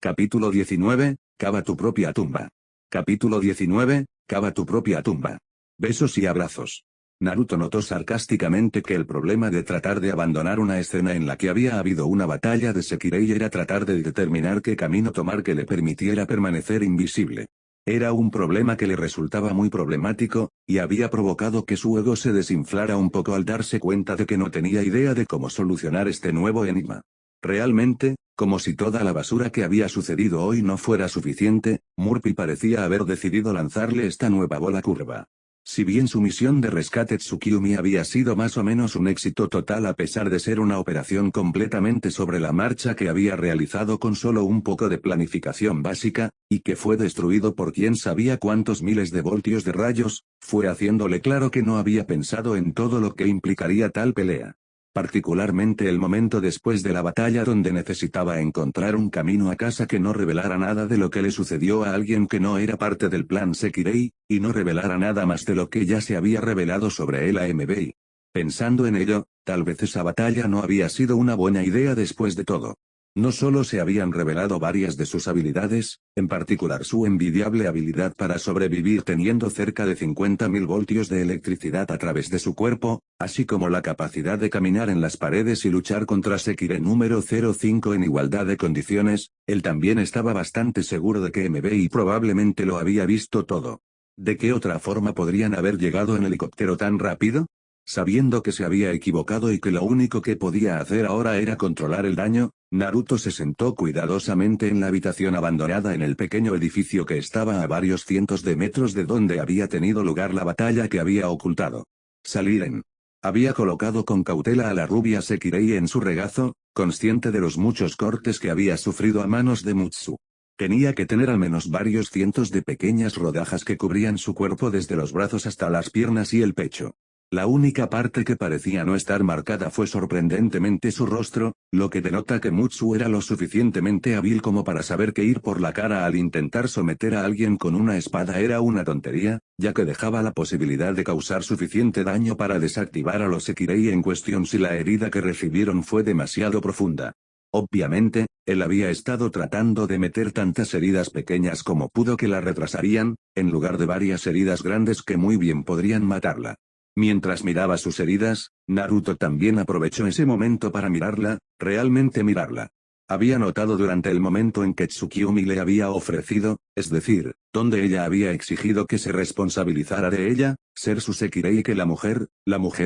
Capítulo 19, cava tu propia tumba. Capítulo 19, cava tu propia tumba. Besos y abrazos. Naruto notó sarcásticamente que el problema de tratar de abandonar una escena en la que había habido una batalla de Sekirei era tratar de determinar qué camino tomar que le permitiera permanecer invisible. Era un problema que le resultaba muy problemático, y había provocado que su ego se desinflara un poco al darse cuenta de que no tenía idea de cómo solucionar este nuevo enigma. Realmente, como si toda la basura que había sucedido hoy no fuera suficiente, Murphy parecía haber decidido lanzarle esta nueva bola curva. Si bien su misión de rescate Tsukiumi había sido más o menos un éxito total a pesar de ser una operación completamente sobre la marcha que había realizado con solo un poco de planificación básica, y que fue destruido por quién sabía cuántos miles de voltios de rayos, fue haciéndole claro que no había pensado en todo lo que implicaría tal pelea. Particularmente el momento después de la batalla donde necesitaba encontrar un camino a casa que no revelara nada de lo que le sucedió a alguien que no era parte del plan Sekirei, y no revelara nada más de lo que ya se había revelado sobre él a MBI. Pensando en ello, tal vez esa batalla no había sido una buena idea después de todo. No solo se habían revelado varias de sus habilidades, en particular su envidiable habilidad para sobrevivir teniendo cerca de 50.000 voltios de electricidad a través de su cuerpo, así como la capacidad de caminar en las paredes y luchar contra Sekirei número 05 en igualdad de condiciones, él también estaba bastante seguro de que MBI probablemente lo había visto todo. ¿De qué otra forma podrían haber llegado en helicóptero tan rápido? Sabiendo que se había equivocado y que lo único que podía hacer ahora era controlar el daño, Naruto se sentó cuidadosamente en la habitación abandonada en el pequeño edificio que estaba a varios cientos de metros de donde había tenido lugar la batalla que había ocultado. Saliren. Había colocado con cautela a la rubia Sekirei en su regazo, consciente de los muchos cortes que había sufrido a manos de Mutsu. Tenía que tener al menos varios cientos de pequeñas rodajas que cubrían su cuerpo desde los brazos hasta las piernas y el pecho. La única parte que parecía no estar marcada fue sorprendentemente su rostro, lo que denota que Mutsu era lo suficientemente hábil como para saber que ir por la cara al intentar someter a alguien con una espada era una tontería, ya que dejaba la posibilidad de causar suficiente daño para desactivar a los Sekirei en cuestión si la herida que recibieron fue demasiado profunda. Obviamente, él había estado tratando de meter tantas heridas pequeñas como pudo que la retrasarían, en lugar de varias heridas grandes que muy bien podrían matarla. Mientras miraba sus heridas, Naruto también aprovechó ese momento para mirarla, realmente mirarla. Había notado durante el momento en que Tsukiumi le había ofrecido, es decir, donde ella había exigido que se responsabilizara de ella, ser su Sekirei que la mujer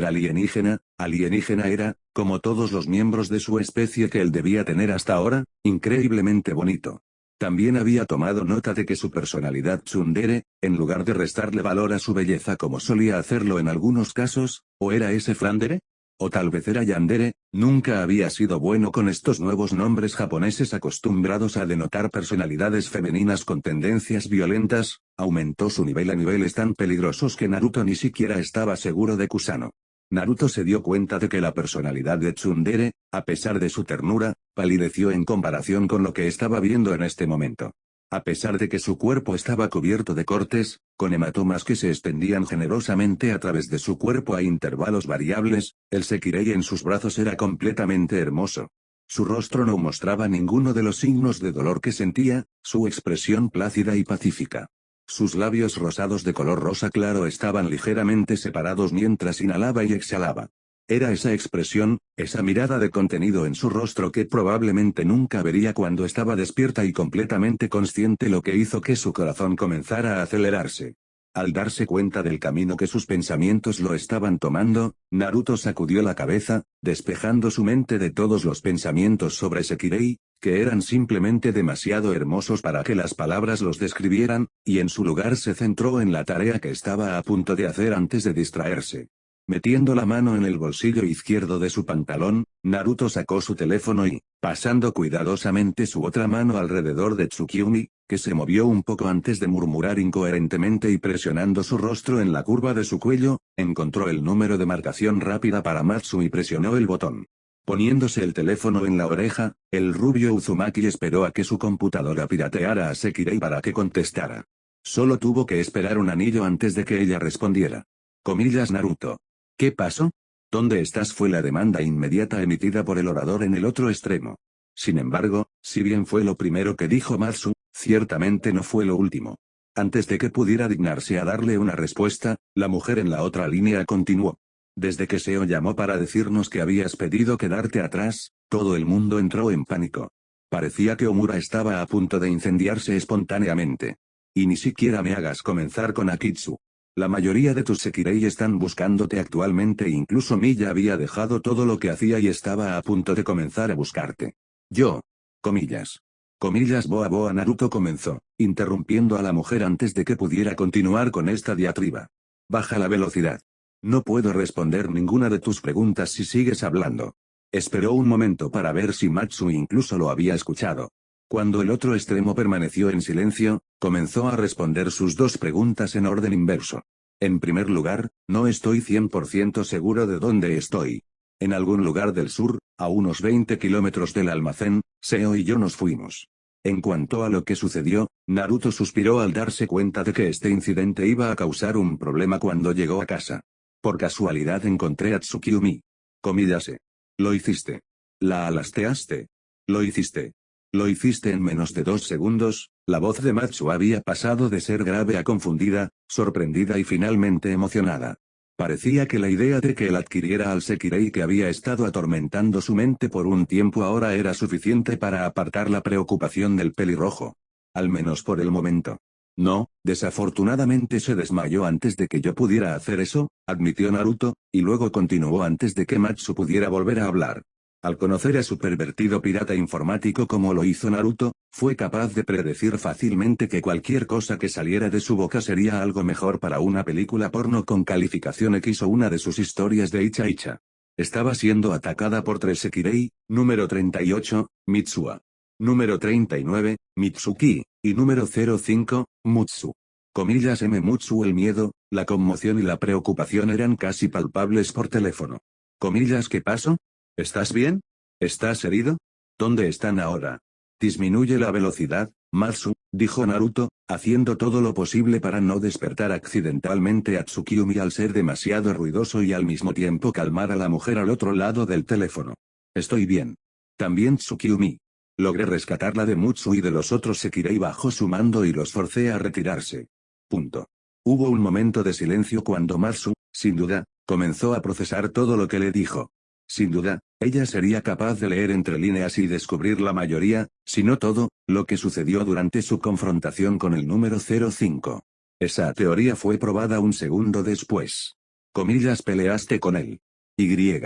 alienígena era, como todos los miembros de su especie que él debía tener hasta ahora, increíblemente bonito. También había tomado nota de que su personalidad tsundere, en lugar de restarle valor a su belleza como solía hacerlo en algunos casos, ¿o era ese Flandere? O tal vez era Yandere, nunca había sido bueno con estos nuevos nombres japoneses acostumbrados a denotar personalidades femeninas con tendencias violentas, aumentó su nivel a niveles tan peligrosos que Naruto ni siquiera estaba seguro de Kusano. Naruto se dio cuenta de que la personalidad de Tsundere, a pesar de su ternura, palideció en comparación con lo que estaba viendo en este momento. A pesar de que su cuerpo estaba cubierto de cortes, con hematomas que se extendían generosamente a través de su cuerpo a intervalos variables, el Sekirei en sus brazos era completamente hermoso. Su rostro no mostraba ninguno de los signos de dolor que sentía, su expresión plácida y pacífica. Sus labios rosados de color rosa claro estaban ligeramente separados mientras inhalaba y exhalaba. Era esa expresión, esa mirada de contenido en su rostro que probablemente nunca vería cuando estaba despierta y completamente consciente, lo que hizo que su corazón comenzara a acelerarse. Al darse cuenta del camino que sus pensamientos lo estaban tomando, Naruto sacudió la cabeza, despejando su mente de todos los pensamientos sobre Sekirei, que eran simplemente demasiado hermosos para que las palabras los describieran, y en su lugar se centró en la tarea que estaba a punto de hacer antes de distraerse. Metiendo la mano en el bolsillo izquierdo de su pantalón, Naruto sacó su teléfono y, pasando cuidadosamente su otra mano alrededor de Tsukiumi, que se movió un poco antes de murmurar incoherentemente y presionando su rostro en la curva de su cuello, encontró el número de marcación rápida para Matsu y presionó el botón. Poniéndose el teléfono en la oreja, el rubio Uzumaki esperó a que su computadora pirateara a Sekirei para que contestara. Solo tuvo que esperar un anillo antes de que ella respondiera. Comillas Naruto. ¿Qué pasó? ¿Dónde estás? Fue la demanda inmediata emitida por el orador en el otro extremo. Sin embargo, si bien fue lo primero que dijo Matsu, ciertamente no fue lo último. Antes de que pudiera dignarse a darle una respuesta, la mujer en la otra línea continuó. Desde que Seo llamó para decirnos que habías pedido quedarte atrás, todo el mundo entró en pánico. Parecía que Omura estaba a punto de incendiarse espontáneamente. Y ni siquiera me hagas comenzar con Akitsu. La mayoría de tus Sekirei están buscándote actualmente e incluso Miya había dejado todo lo que hacía y estaba a punto de comenzar a buscarte. Yo. Comillas. Comillas Boa Boa Naruto comenzó, interrumpiendo a la mujer antes de que pudiera continuar con esta diatriba. Baja la velocidad. No puedo responder ninguna de tus preguntas si sigues hablando. Esperó un momento para ver si Matsu incluso lo había escuchado. Cuando el otro extremo permaneció en silencio, comenzó a responder sus dos preguntas en orden inverso. En primer lugar, no estoy 100% seguro de dónde estoy. En algún lugar del sur, a unos 20 kilómetros del almacén, Seo y yo nos fuimos. En cuanto a lo que sucedió, Naruto suspiró al darse cuenta de que este incidente iba a causar un problema cuando llegó a casa. Por casualidad encontré a Tsukiyumi. Comillase. Lo hiciste. La alasteaste. Lo hiciste. Lo hiciste en menos de 2 segundos. La voz de Matsu había pasado de ser grave a confundida, sorprendida y finalmente emocionada. Parecía que la idea de que él adquiriera al Sekirei que había estado atormentando su mente por un tiempo ahora era suficiente para apartar la preocupación del pelirrojo. Al menos por el momento. No, desafortunadamente se desmayó antes de que yo pudiera hacer eso, admitió Naruto, y luego continuó antes de que Matsu pudiera volver a hablar. Al conocer a su pervertido pirata informático como lo hizo Naruto, fue capaz de predecir fácilmente que cualquier cosa que saliera de su boca sería algo mejor para una película porno con calificación X o una de sus historias de Icha Icha. Estaba siendo atacada por 3 Sekirei, número 38, Mitsua. Número 39, Mitsuki, y número 05, Mutsu. Comillas M. Mutsu. El miedo, la conmoción y la preocupación eran casi palpables por teléfono. Comillas ¿qué pasó? ¿Estás bien? ¿Estás herido? ¿Dónde están ahora? Disminuye la velocidad, Matsu, dijo Naruto, haciendo todo lo posible para no despertar accidentalmente a Tsukiyumi al ser demasiado ruidoso y al mismo tiempo calmar a la mujer al otro lado del teléfono. Estoy bien. También Tsukiyumi. Logré rescatarla de Mutsu y de los otros Sekirei bajo su mando y los forcé a retirarse. Punto. Hubo un momento de silencio cuando Matsu, sin duda, comenzó a procesar todo lo que le dijo. Sin duda, ella sería capaz de leer entre líneas y descubrir la mayoría, si no todo, lo que sucedió durante su confrontación con el número 05. Esa teoría fue probada un segundo después. Comillas peleaste con él. Y.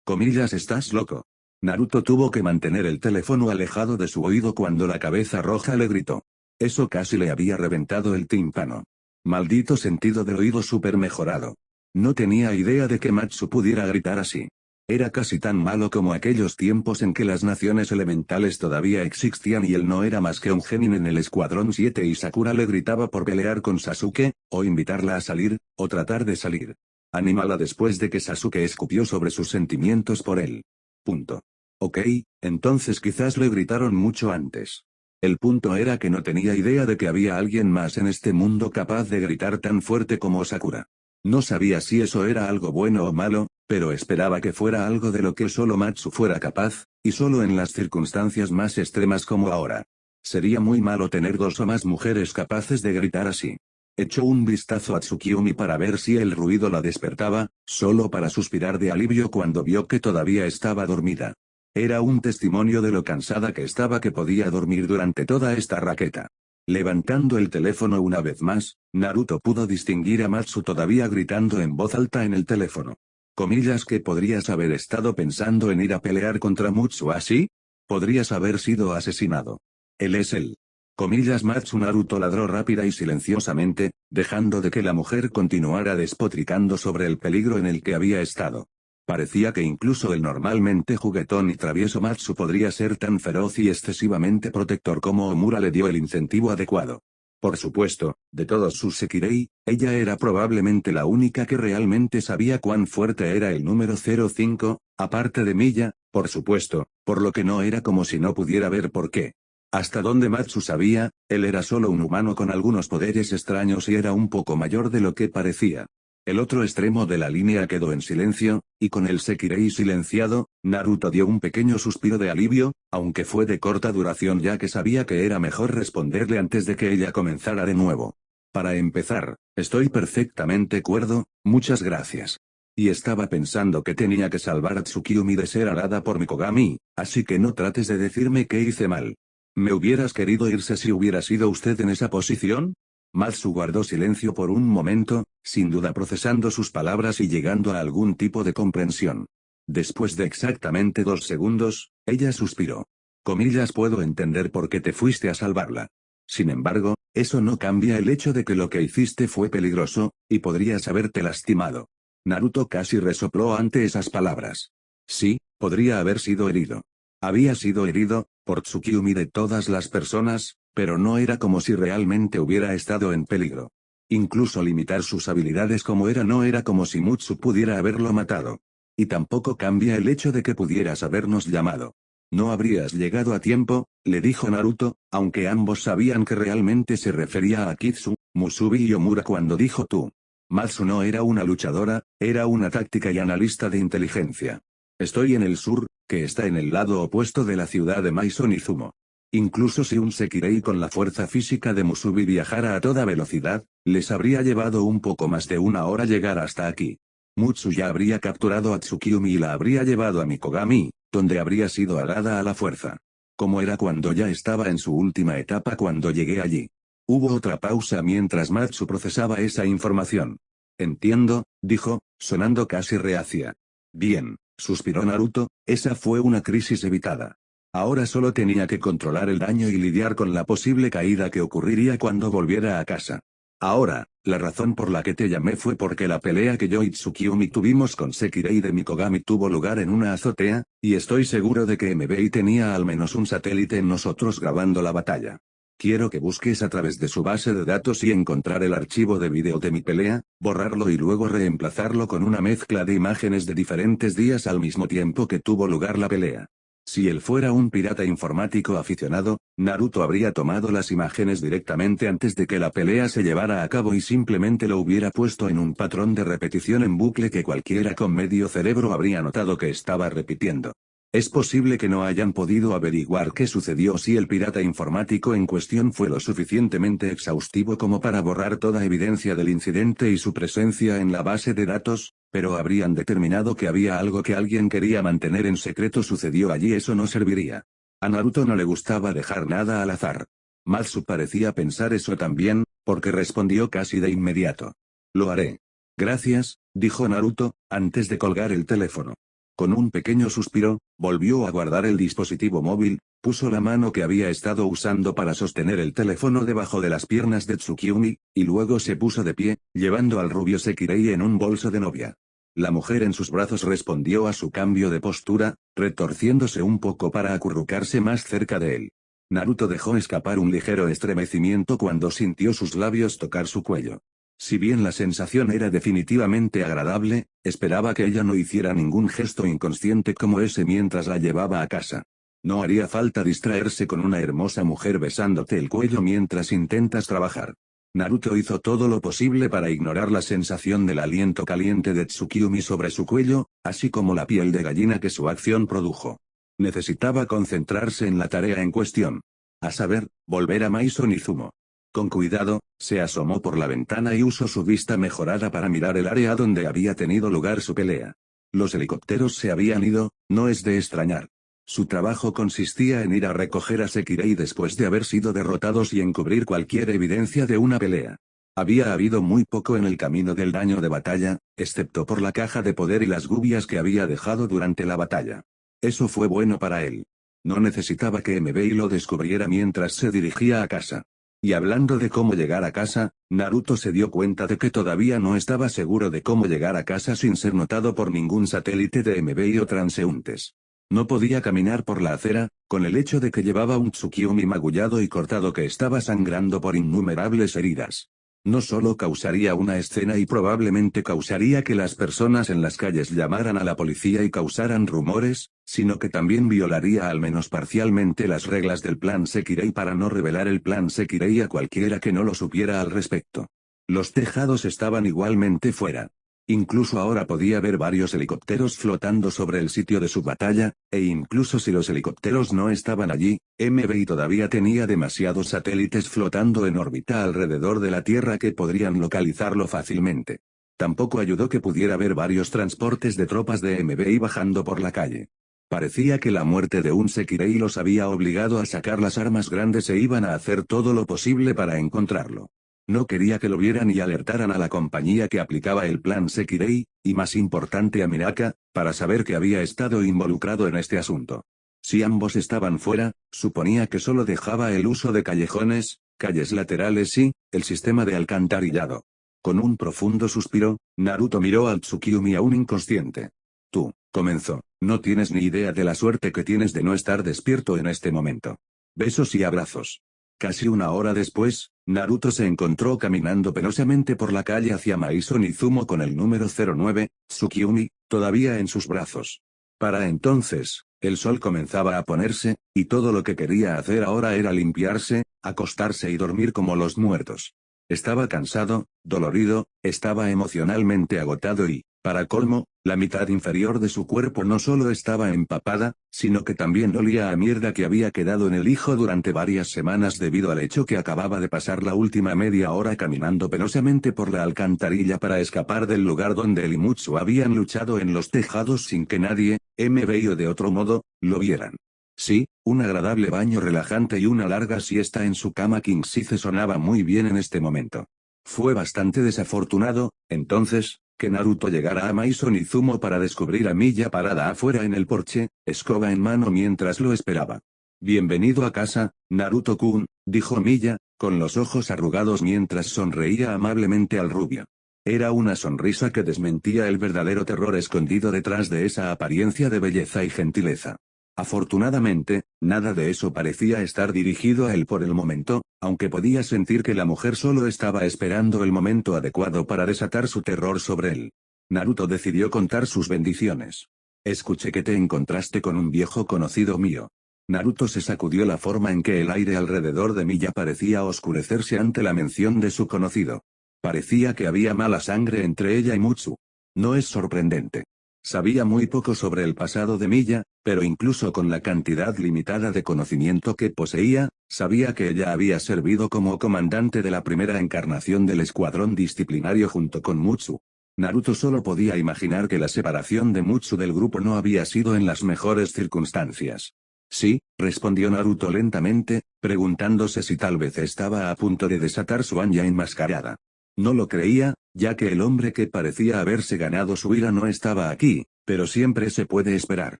Comillas estás loco. Naruto tuvo que mantener el teléfono alejado de su oído cuando la cabeza roja le gritó. Eso casi le había reventado el tímpano. Maldito sentido del oído súper mejorado. No tenía idea de que Matsu pudiera gritar así. Era casi tan malo como aquellos tiempos en que las naciones elementales todavía existían y él no era más que un genin en el Escuadrón 7 y Sakura le gritaba por pelear con Sasuke, o invitarla a salir, o tratar de salir. Animala después de que Sasuke escupió sobre sus sentimientos por él. Punto. Ok, entonces quizás le gritaron mucho antes. El punto era que no tenía idea de que había alguien más en este mundo capaz de gritar tan fuerte como Sakura. No sabía si eso era algo bueno o malo, pero esperaba que fuera algo de lo que solo Matsu fuera capaz, y solo en las circunstancias más extremas como ahora. Sería muy malo tener 2 o más mujeres capaces de gritar así. Echó un vistazo a Tsukiyumi para ver si el ruido la despertaba, solo para suspirar de alivio cuando vio que todavía estaba dormida. Era un testimonio de lo cansada que estaba que podía dormir durante toda esta raqueta. Levantando el teléfono una vez más, Naruto pudo distinguir a Matsu todavía gritando en voz alta en el teléfono. Comillas que podrías haber estado pensando en ir a pelear contra Mutsu así. Podrías haber sido asesinado. Él es él. Comillas Matsu. Naruto ladró rápida y silenciosamente, dejando de que la mujer continuara despotricando sobre el peligro en el que había estado. Parecía que incluso el normalmente juguetón y travieso Matsu podría ser tan feroz y excesivamente protector como Omura le dio el incentivo adecuado. Por supuesto, de todos sus Sekirei, ella era probablemente la única que realmente sabía cuán fuerte era el número 05, aparte de Miya, por supuesto, por lo que no era como si no pudiera ver por qué. Hasta donde Matsu sabía, él era solo un humano con algunos poderes extraños y era un poco mayor de lo que parecía. El otro extremo de la línea quedó en silencio, y con el Sekirei silenciado, Naruto dio un pequeño suspiro de alivio, aunque fue de corta duración ya que sabía que era mejor responderle antes de que ella comenzara de nuevo. Para empezar, estoy perfectamente cuerdo, muchas gracias. Y estaba pensando que tenía que salvar a Tsukiyumi de ser alada por Mikogami, así que no trates de decirme que hice mal. ¿Me hubieras querido irse si hubiera sido usted en esa posición? Matsu guardó silencio por un momento, sin duda procesando sus palabras y llegando a algún tipo de comprensión. Después de exactamente 2 segundos, ella suspiró. Comillas, puedo entender por qué te fuiste a salvarla. Sin embargo, eso no cambia el hecho de que lo que hiciste fue peligroso, y podrías haberte lastimado. Naruto casi resopló ante esas palabras. Sí, podría haber sido herido. Había sido herido, por Tsukiyumi de todas las personas, pero no era como si realmente hubiera estado en peligro. Incluso limitar sus habilidades como era no era como si Mutsu pudiera haberlo matado. Y tampoco cambia el hecho de que pudieras habernos llamado. No habrías llegado a tiempo, le dijo Naruto, aunque ambos sabían que realmente se refería a Kitsu, Musubi y Omura cuando dijo tú. Matsu no era una luchadora, era una táctica y analista de inteligencia. Estoy en el sur, que está en el lado opuesto de la ciudad de Maison Izumo. Incluso si un Sekirei con la fuerza física de Musubi viajara a toda velocidad, les habría llevado un poco más de 1 hora llegar hasta aquí. Mutsu ya habría capturado a Tsukiyumi y la habría llevado a Mikogami, donde habría sido alada a la fuerza. Como era cuando ya estaba en su última etapa cuando llegué allí. Hubo otra pausa mientras Matsu procesaba esa información. Entiendo, dijo, sonando casi reacia. Bien, suspiró Naruto, esa fue una crisis evitada. Ahora solo tenía que controlar el daño y lidiar con la posible caída que ocurriría cuando volviera a casa. Ahora, la razón por la que te llamé fue porque la pelea que yo y Tsukiyumi tuvimos con Sekirei de Mikogami tuvo lugar en una azotea, y estoy seguro de que MBI tenía al menos un satélite en nosotros grabando la batalla. Quiero que busques a través de su base de datos y encontrar el archivo de vídeo de mi pelea, borrarlo y luego reemplazarlo con una mezcla de imágenes de diferentes días al mismo tiempo que tuvo lugar la pelea. Si él fuera un pirata informático aficionado, Naruto habría tomado las imágenes directamente antes de que la pelea se llevara a cabo y simplemente lo hubiera puesto en un patrón de repetición en bucle que cualquiera con medio cerebro habría notado que estaba repitiendo. Es posible que no hayan podido averiguar qué sucedió si el pirata informático en cuestión fue lo suficientemente exhaustivo como para borrar toda evidencia del incidente y su presencia en la base de datos, pero habrían determinado que había algo que alguien quería mantener en secreto sucedió allí. Eso no serviría. A Naruto no le gustaba dejar nada al azar. Matsu parecía pensar eso también, porque respondió casi de inmediato. Lo haré. Gracias, dijo Naruto, antes de colgar el teléfono. Con un pequeño suspiro, volvió a guardar el dispositivo móvil, puso la mano que había estado usando para sostener el teléfono debajo de las piernas de Tsukiyumi, y luego se puso de pie, llevando al rubio Sekirei en un bolso de novia. La mujer en sus brazos respondió a su cambio de postura, retorciéndose un poco para acurrucarse más cerca de él. Naruto dejó escapar un ligero estremecimiento cuando sintió sus labios tocar su cuello. Si bien la sensación era definitivamente agradable, esperaba que ella no hiciera ningún gesto inconsciente como ese mientras la llevaba a casa. No haría falta distraerse con una hermosa mujer besándote el cuello mientras intentas trabajar. Naruto hizo todo lo posible para ignorar la sensación del aliento caliente de Tsukiyumi sobre su cuello, así como la piel de gallina que su acción produjo. Necesitaba concentrarse en la tarea en cuestión. A saber, volver a Maison Izumo. Con cuidado, se asomó por la ventana y usó su vista mejorada para mirar el área donde había tenido lugar su pelea. Los helicópteros se habían ido, no es de extrañar. Su trabajo consistía en ir a recoger a Sekirei después de haber sido derrotados y encubrir cualquier evidencia de una pelea. Había habido muy poco en el camino del daño de batalla, excepto por la caja de poder y las gubias que había dejado durante la batalla. Eso fue bueno para él. No necesitaba que MBI lo descubriera mientras se dirigía a casa. Y hablando de cómo llegar a casa, Naruto se dio cuenta de que todavía no estaba seguro de cómo llegar a casa sin ser notado por ningún satélite de MBI o transeúntes. No podía caminar por la acera, con el hecho de que llevaba un Tsukiyumi magullado y cortado que estaba sangrando por innumerables heridas. No solo causaría una escena y probablemente causaría que las personas en las calles llamaran a la policía y causaran rumores, sino que también violaría al menos parcialmente las reglas del plan Sekirei para no revelar el plan Sekirei a cualquiera que no lo supiera al respecto. Los tejados estaban igualmente fuera. Incluso ahora podía ver varios helicópteros flotando sobre el sitio de su batalla, e incluso si los helicópteros no estaban allí, MBI todavía tenía demasiados satélites flotando en órbita alrededor de la Tierra que podrían localizarlo fácilmente. Tampoco ayudó que pudiera ver varios transportes de tropas de MBI bajando por la calle. Parecía que la muerte de un Sekirei los había obligado a sacar las armas grandes e iban a hacer todo lo posible para encontrarlo. No quería que lo vieran y alertaran a la compañía que aplicaba el plan Sekirei, y más importante a Minaka, para saber que había estado involucrado en este asunto. Si ambos estaban fuera, suponía que solo dejaba el uso de callejones, calles laterales y, el sistema de alcantarillado. Con un profundo suspiro, Naruto miró al Tsukiyomi aún inconsciente. Tú, comenzó, no tienes ni idea de la suerte que tienes de no estar despierto en este momento. Besos y abrazos. Casi una hora después, Naruto se encontró caminando penosamente por la calle hacia Maison Izumo con el número 09, Tsukiyomi, todavía en sus brazos. Para entonces, el sol comenzaba a ponerse, y todo lo que quería hacer ahora era limpiarse, acostarse y dormir como los muertos. Estaba cansado, dolorido, estaba emocionalmente agotado y, para colmo, la mitad inferior de su cuerpo no solo estaba empapada, sino que también olía a mierda que había quedado en el hijo durante varias semanas debido al hecho que acababa de pasar la última media hora caminando penosamente por la alcantarilla para escapar del lugar donde el Imutsu habían luchado en los tejados sin que nadie, MBI o de otro modo, lo vieran. Sí, un agradable baño relajante y una larga siesta en su cama king size sonaba muy bien en este momento. Fue bastante desafortunado, entonces, que Naruto llegara a Maison Izumo para descubrir a Miya parada afuera en el porche, escoba en mano mientras lo esperaba. Bienvenido a casa, Naruto-kun, dijo Miya, con los ojos arrugados mientras sonreía amablemente al rubio. Era una sonrisa que desmentía el verdadero terror escondido detrás de esa apariencia de belleza y gentileza. Afortunadamente, nada de eso parecía estar dirigido a él por el momento, aunque podía sentir que la mujer solo estaba esperando el momento adecuado para desatar su terror sobre él. Naruto decidió contar sus bendiciones. Escuché que te encontraste con un viejo conocido mío. Naruto se sacudió la forma en que el aire alrededor de Miya parecía oscurecerse ante la mención de su conocido. Parecía que había mala sangre entre ella y Mutsu. No es sorprendente. Sabía muy poco sobre el pasado de Miya, pero incluso con la cantidad limitada de conocimiento que poseía, sabía que ella había servido como comandante de la primera encarnación del escuadrón disciplinario junto con Mutsu. Naruto solo podía imaginar que la separación de Mutsu del grupo no había sido en las mejores circunstancias. Sí, respondió Naruto lentamente, preguntándose si tal vez estaba a punto de desatar su Anya enmascarada. No lo creía, ya que el hombre que parecía haberse ganado su ira no estaba aquí, pero siempre se puede esperar.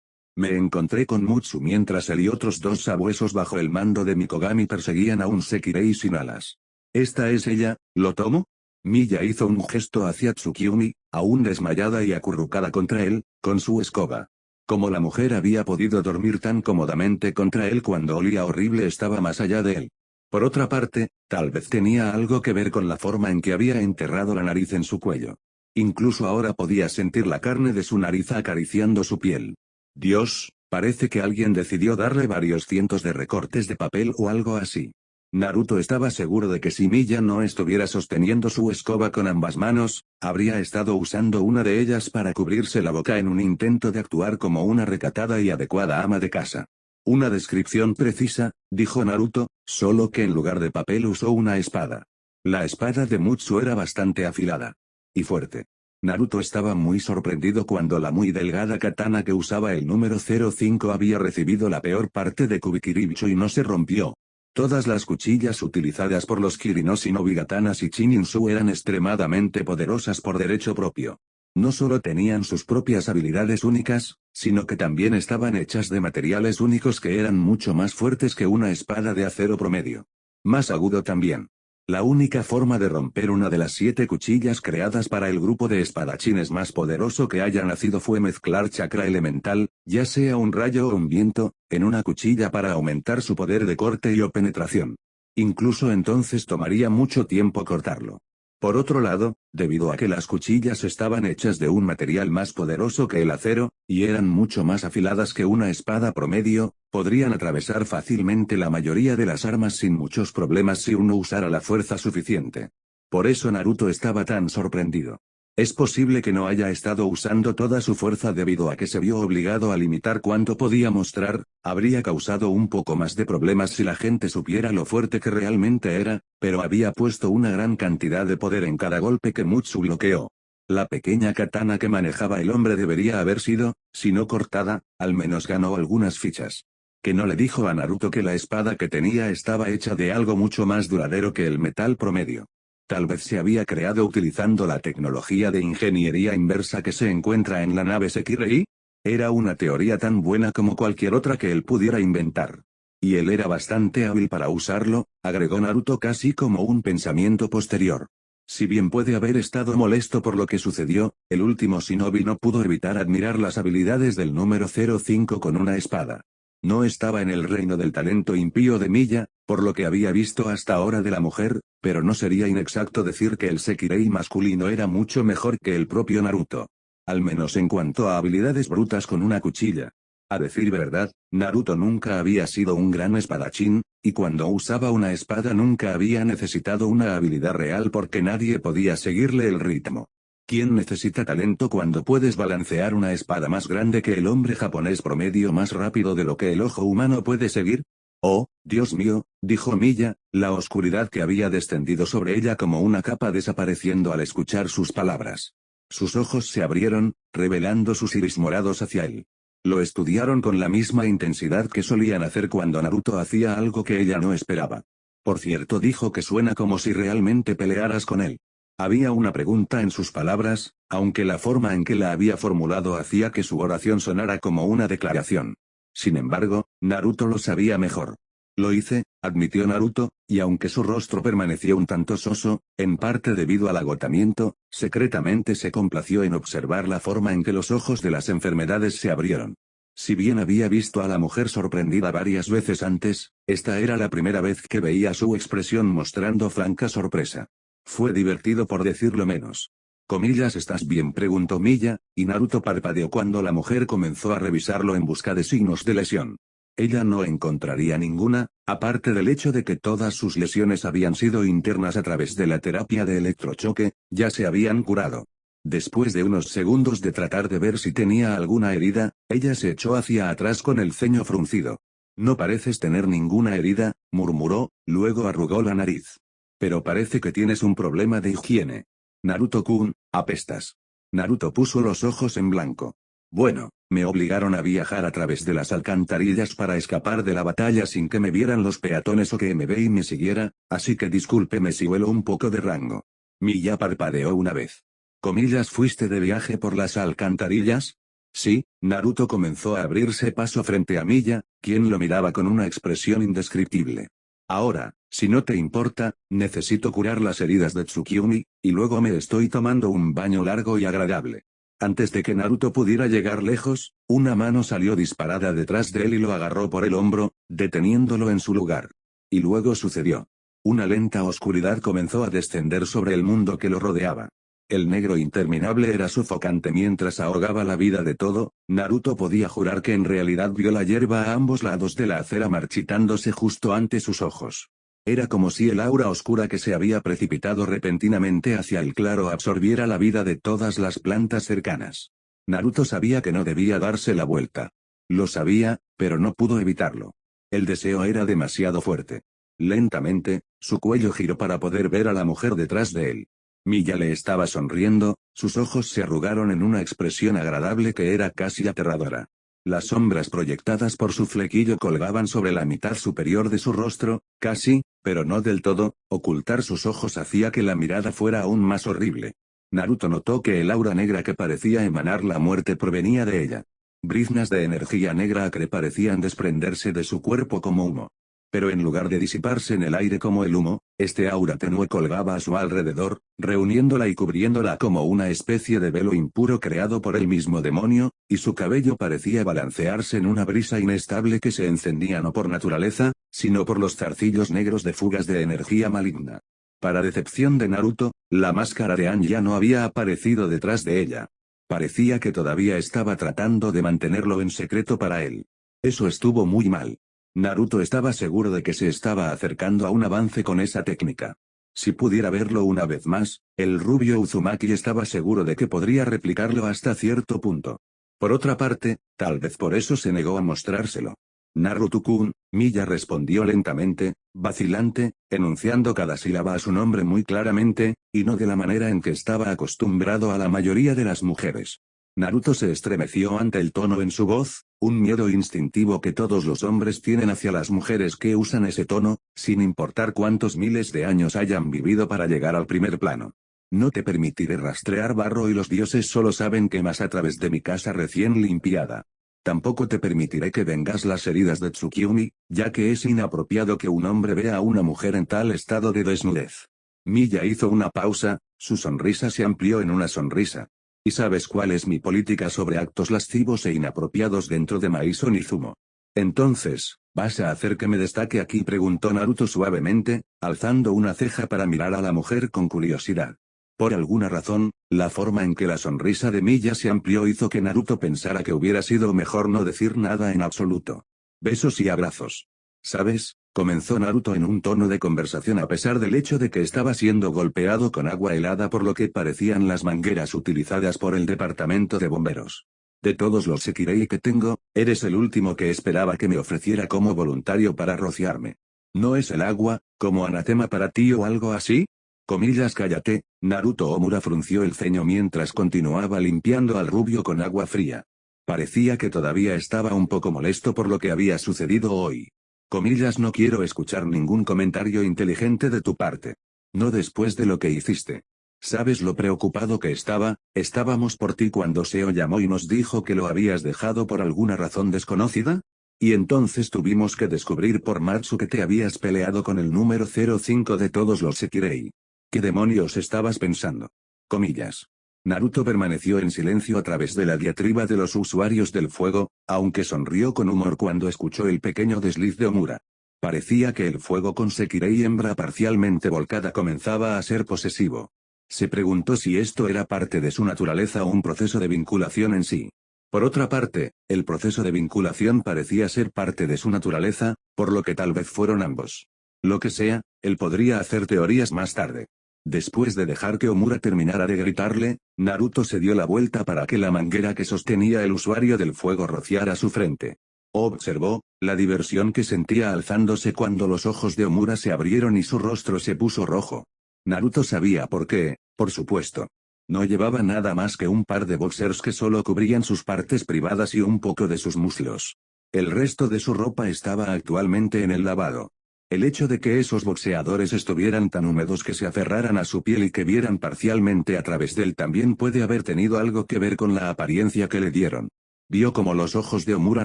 Me encontré con Mutsu mientras él y otros dos sabuesos bajo el mando de Mikogami perseguían a un Sekirei sin alas. ¿Esta es ella, lo tomo? Miya hizo un gesto hacia Tsukiyomi, aún desmayada y acurrucada contra él, con su escoba. Como la mujer había podido dormir tan cómodamente contra él cuando olía horrible estaba más allá de él. Por otra parte, tal vez tenía algo que ver con la forma en que había enterrado la nariz en su cuello. Incluso ahora podía sentir la carne de su nariz acariciando su piel. Dios, parece que alguien decidió darle varios cientos de recortes de papel o algo así. Naruto estaba seguro de que si Miya no estuviera sosteniendo su escoba con ambas manos, habría estado usando una de ellas para cubrirse la boca en un intento de actuar como una recatada y adecuada ama de casa. Una descripción precisa, dijo Naruto, solo que en lugar de papel usó una espada. La espada de Mutsu era bastante afilada. Y fuerte. Naruto estaba muy sorprendido cuando la muy delgada katana que usaba el número 05 había recibido la peor parte de Kubikiribicho y no se rompió. Todas las cuchillas utilizadas por los Kirinoshi Nobigatanas y Chininsu eran extremadamente poderosas por derecho propio. No solo tenían sus propias habilidades únicas, sino que también estaban hechas de materiales únicos que eran mucho más fuertes que una espada de acero promedio. Más agudo también. La única forma de romper una de las 7 cuchillas creadas para el grupo de espadachines más poderoso que haya nacido fue mezclar chakra elemental, ya sea un rayo o un viento, en una cuchilla para aumentar su poder de corte y o penetración. Incluso entonces tomaría mucho tiempo cortarlo. Por otro lado, debido a que las cuchillas estaban hechas de un material más poderoso que el acero, y eran mucho más afiladas que una espada promedio, podrían atravesar fácilmente la mayoría de las armas sin muchos problemas si uno usara la fuerza suficiente. Por eso Naruto estaba tan sorprendido. Es posible que no haya estado usando toda su fuerza debido a que se vio obligado a limitar cuánto podía mostrar, habría causado un poco más de problemas si la gente supiera lo fuerte que realmente era, pero había puesto una gran cantidad de poder en cada golpe que Mutsu bloqueó. La pequeña katana que manejaba el hombre debería haber sido, si no cortada, al menos ganó algunas fichas. Que no le dijo a Naruto que la espada que tenía estaba hecha de algo mucho más duradero que el metal promedio. Tal vez se había creado utilizando la tecnología de ingeniería inversa que se encuentra en la nave Sekirei. Era una teoría tan buena como cualquier otra que él pudiera inventar. Y él era bastante hábil para usarlo, agregó Naruto casi como un pensamiento posterior. Si bien puede haber estado molesto por lo que sucedió, el último shinobi no pudo evitar admirar las habilidades del número 05 con una espada. No estaba en el reino del talento impío de Miya, por lo que había visto hasta ahora de la mujer, pero no sería inexacto decir que el Sekirei masculino era mucho mejor que el propio Naruto. Al menos en cuanto a habilidades brutas con una cuchilla. A decir verdad, Naruto nunca había sido un gran espadachín, y cuando usaba una espada nunca había necesitado una habilidad real porque nadie podía seguirle el ritmo. ¿Quién necesita talento cuando puedes balancear una espada más grande que el hombre japonés promedio más rápido de lo que el ojo humano puede seguir? Oh, Dios mío, dijo Miya, la oscuridad que había descendido sobre ella como una capa desapareciendo al escuchar sus palabras. Sus ojos se abrieron, revelando sus iris morados hacia él. Lo estudiaron con la misma intensidad que solían hacer cuando Naruto hacía algo que ella no esperaba. Por cierto, dijo que suena como si realmente pelearas con él. Había una pregunta en sus palabras, aunque la forma en que la había formulado hacía que su oración sonara como una declaración. Sin embargo, Naruto lo sabía mejor. Lo hice, admitió Naruto, y aunque su rostro permaneció un tanto soso, en parte debido al agotamiento, secretamente se complació en observar la forma en que los ojos de las enfermedades se abrieron. Si bien había visto a la mujer sorprendida varias veces antes, esta era la primera vez que veía su expresión mostrando franca sorpresa. Fue divertido por decirlo menos. Comillas, ¿estás bien?, preguntó Miya, y Naruto parpadeó cuando la mujer comenzó a revisarlo en busca de signos de lesión. Ella no encontraría ninguna, aparte del hecho de que todas sus lesiones habían sido internas a través de la terapia de electrochoque, ya se habían curado. Después de unos segundos de tratar de ver si tenía alguna herida, ella se echó hacia atrás con el ceño fruncido. No pareces tener ninguna herida, murmuró, luego arrugó la nariz. Pero parece que tienes un problema de higiene. Naruto-kun, apestas. Naruto puso los ojos en blanco. Bueno, me obligaron a viajar a través de las alcantarillas para escapar de la batalla sin que me vieran los peatones o que MBI me siguiera, así que discúlpeme si huelo un poco de rango. Miya parpadeó una vez. Comillas, ¿fuiste de viaje por las alcantarillas? Sí, Naruto comenzó a abrirse paso frente a Miya, quien lo miraba con una expresión indescriptible. Ahora, si no te importa, necesito curar las heridas de Tsukiumi, y luego me estoy tomando un baño largo y agradable. Antes de que Naruto pudiera llegar lejos, una mano salió disparada detrás de él y lo agarró por el hombro, deteniéndolo en su lugar. Y luego sucedió. Una lenta oscuridad comenzó a descender sobre el mundo que lo rodeaba. El negro interminable era sofocante mientras ahogaba la vida de todo. Naruto podía jurar que en realidad vio la hierba a ambos lados de la acera marchitándose justo ante sus ojos. Era como si el aura oscura que se había precipitado repentinamente hacia el claro absorbiera la vida de todas las plantas cercanas. Naruto sabía que no debía darse la vuelta. Lo sabía, pero no pudo evitarlo. El deseo era demasiado fuerte. Lentamente, su cuello giró para poder ver a la mujer detrás de él. Miya le estaba sonriendo, sus ojos se arrugaron en una expresión agradable que era casi aterradora. Las sombras proyectadas por su flequillo colgaban sobre la mitad superior de su rostro, casi, pero no del todo, ocultar sus ojos hacía que la mirada fuera aún más horrible. Naruto notó que el aura negra que parecía emanar la muerte provenía de ella. Briznas de energía negra acre parecían desprenderse de su cuerpo como humo. Pero en lugar de disiparse en el aire como el humo, este aura tenue colgaba a su alrededor, reuniéndola y cubriéndola como una especie de velo impuro creado por el mismo demonio, y su cabello parecía balancearse en una brisa inestable que se encendía no por naturaleza, sino por los zarcillos negros de fugas de energía maligna. Para decepción de Naruto, la máscara de Aang ya no había aparecido detrás de ella. Parecía que todavía estaba tratando de mantenerlo en secreto para él. Eso estuvo muy mal. Naruto estaba seguro de que se estaba acercando a un avance con esa técnica. Si pudiera verlo una vez más, el rubio Uzumaki estaba seguro de que podría replicarlo hasta cierto punto. Por otra parte, tal vez por eso se negó a mostrárselo. Naruto-kun, Miya respondió lentamente, vacilante, enunciando cada sílaba a su nombre muy claramente, y no de la manera en que estaba acostumbrado a la mayoría de las mujeres. Naruto se estremeció ante el tono en su voz, un miedo instintivo que todos los hombres tienen hacia las mujeres que usan ese tono, sin importar cuántos miles de años hayan vivido para llegar al primer plano. No te permitiré rastrear barro y los dioses solo saben que más a través de mi casa recién limpiada. Tampoco te permitiré que vengas las heridas de Tsukiumi, ya que es inapropiado que un hombre vea a una mujer en tal estado de desnudez. Miya hizo una pausa, su sonrisa se amplió en una sonrisa. ¿Y sabes cuál es mi política sobre actos lascivos e inapropiados dentro de Maison Izumo? Entonces, ¿vas a hacer que me destaque aquí?, preguntó Naruto suavemente, alzando una ceja para mirar a la mujer con curiosidad. Por alguna razón, la forma en que la sonrisa de Miya se amplió hizo que Naruto pensara que hubiera sido mejor no decir nada en absoluto. Besos y abrazos. ¿Sabes? Comenzó Naruto en un tono de conversación a pesar del hecho de que estaba siendo golpeado con agua helada por lo que parecían las mangueras utilizadas por el departamento de bomberos. De todos los Sekirei que tengo, eres el último que esperaba que me ofreciera como voluntario para rociarme. ¿No es el agua, como anatema para ti o algo así? Comillas, cállate. Naruto Omura frunció el ceño mientras continuaba limpiando al rubio con agua fría. Parecía que todavía estaba un poco molesto por lo que había sucedido hoy. Comillas, no quiero escuchar ningún comentario inteligente de tu parte. No después de lo que hiciste. ¿Sabes lo preocupado que estábamos por ti cuando Seo llamó y nos dijo que lo habías dejado por alguna razón desconocida? Y entonces tuvimos que descubrir por Matsu que te habías peleado con el número 05 de todos los Sekirei. ¿Qué demonios estabas pensando? Comillas. Naruto permaneció en silencio a través de la diatriba de los usuarios del fuego, aunque sonrió con humor cuando escuchó el pequeño desliz de Omura. Parecía que el fuego con Sekirei hembra parcialmente volcada comenzaba a ser posesivo. Se preguntó si esto era parte de su naturaleza o un proceso de vinculación en sí. Por otra parte, el proceso de vinculación parecía ser parte de su naturaleza, por lo que tal vez fueron ambos. Lo que sea, él podría hacer teorías más tarde. Después de dejar que Omura terminara de gritarle, Naruto se dio la vuelta para que la manguera que sostenía el usuario del fuego rociara su frente. Observó la diversión que sentía alzándose cuando los ojos de Omura se abrieron y su rostro se puso rojo. Naruto sabía por qué, por supuesto. No llevaba nada más que un par de boxers que solo cubrían sus partes privadas y un poco de sus muslos. El resto de su ropa estaba actualmente en el lavado. El hecho de que esos boxeadores estuvieran tan húmedos que se aferraran a su piel y que vieran parcialmente a través de él también puede haber tenido algo que ver con la apariencia que le dieron. Vio como los ojos de Omura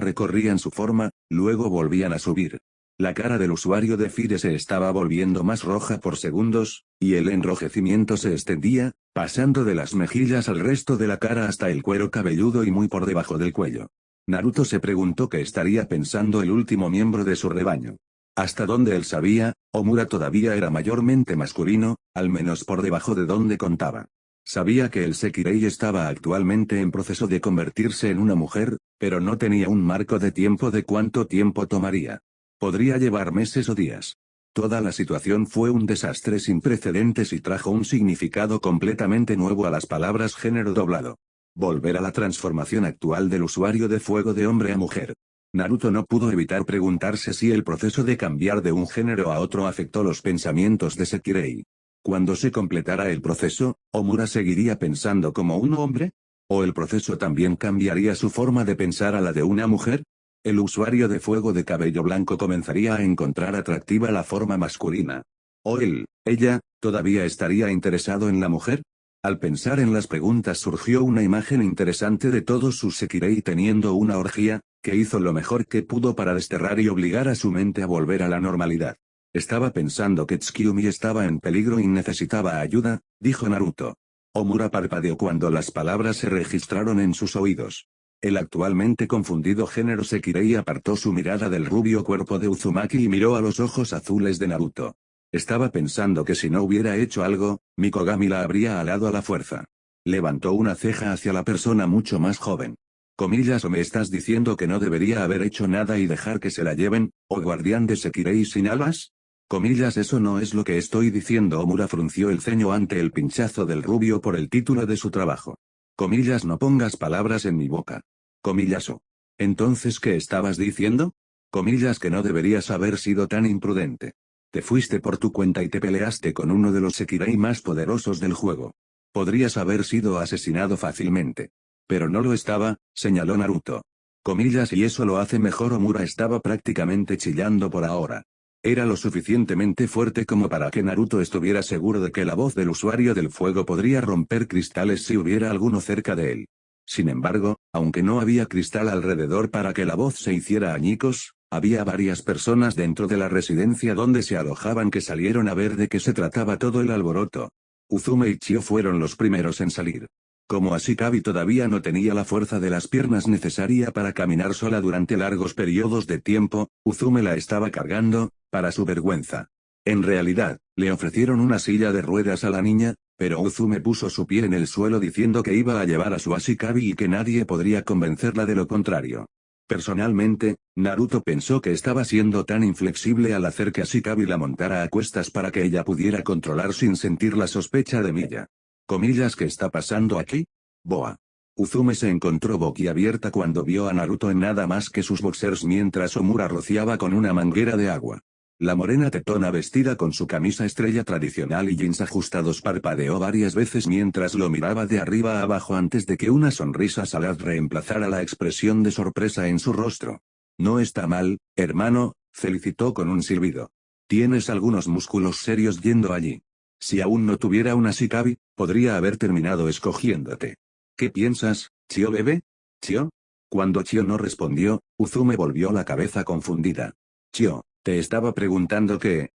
recorrían su forma, luego volvían a subir. La cara del usuario de Fire se estaba volviendo más roja por segundos, y el enrojecimiento se extendía, pasando de las mejillas al resto de la cara hasta el cuero cabelludo y muy por debajo del cuello. Naruto se preguntó qué estaría pensando el último miembro de su rebaño. Hasta donde él sabía, Omura todavía era mayormente masculino, al menos por debajo de donde contaba. Sabía que el Sekirei estaba actualmente en proceso de convertirse en una mujer, pero no tenía un marco de tiempo de cuánto tiempo tomaría. Podría llevar meses o días. Toda la situación fue un desastre sin precedentes y trajo un significado completamente nuevo a las palabras género doblado. Volver a la transformación actual del usuario de fuego de hombre a mujer. Naruto no pudo evitar preguntarse si el proceso de cambiar de un género a otro afectó los pensamientos de Sekirei. Cuando se completara el proceso, ¿Omura seguiría pensando como un hombre? ¿O el proceso también cambiaría su forma de pensar a la de una mujer? El usuario de fuego de cabello blanco comenzaría a encontrar atractiva la forma masculina. ¿O ella, todavía estaría interesado en la mujer? Al pensar en las preguntas surgió una imagen interesante de todos sus Sekirei teniendo una orgía, que hizo lo mejor que pudo para desterrar y obligar a su mente a volver a la normalidad. Estaba pensando que Tsukiumi estaba en peligro y necesitaba ayuda, dijo Naruto. Omura parpadeó cuando las palabras se registraron en sus oídos. El actualmente confundido género Sekirei apartó su mirada del rubio cuerpo de Uzumaki y miró a los ojos azules de Naruto. Estaba pensando que si no hubiera hecho algo, Mikogami la habría alado a la fuerza. Levantó una ceja hacia la persona mucho más joven. Comillas, ¿o me estás diciendo que no debería haber hecho nada y dejar que se la lleven, o guardián de Sekirei sin alas? Comillas, eso no es lo que estoy diciendo. Omura frunció el ceño ante el pinchazo del rubio por el título de su trabajo. Comillas, no pongas palabras en mi boca. Comillas, oh. Entonces, ¿qué estabas diciendo? Comillas, que no deberías haber sido tan imprudente. Te fuiste por tu cuenta y te peleaste con uno de los Sekirei más poderosos del juego. Podrías haber sido asesinado fácilmente. Pero no lo estaba, señaló Naruto. Comillas, y eso lo hace mejor. Omura estaba prácticamente chillando por ahora. Era lo suficientemente fuerte como para que Naruto estuviera seguro de que la voz del usuario del fuego podría romper cristales si hubiera alguno cerca de él. Sin embargo, aunque no había cristal alrededor para que la voz se hiciera añicos, había varias personas dentro de la residencia donde se alojaban que salieron a ver de qué se trataba todo el alboroto. Uzume y Chio fueron los primeros en salir. Como Ashikabi todavía no tenía la fuerza de las piernas necesaria para caminar sola durante largos periodos de tiempo, Uzume la estaba cargando, para su vergüenza. En realidad, le ofrecieron una silla de ruedas a la niña, pero Uzume puso su pie en el suelo diciendo que iba a llevar a su Ashikabi y que nadie podría convencerla de lo contrario. Personalmente, Naruto pensó que estaba siendo tan inflexible al hacer que Ashikabi la montara a cuestas para que ella pudiera controlar sin sentir la sospecha de Miya. Comillas, ¿qué está pasando aquí? Boa. Uzume se encontró boquiabierta cuando vio a Naruto en nada más que sus boxers mientras Omura rociaba con una manguera de agua. La morena tetona vestida con su camisa estrella tradicional y jeans ajustados parpadeó varias veces mientras lo miraba de arriba a abajo antes de que una sonrisa salaz reemplazara la expresión de sorpresa en su rostro. No está mal, hermano, felicitó con un silbido. Tienes algunos músculos serios yendo allí. Si aún no tuviera una Ashikabi, podría haber terminado escogiéndote. ¿Qué piensas, Chio bebé? ¿Chio? Cuando Chio no respondió, Uzume volvió la cabeza confundida. Chio, te estaba preguntando qué.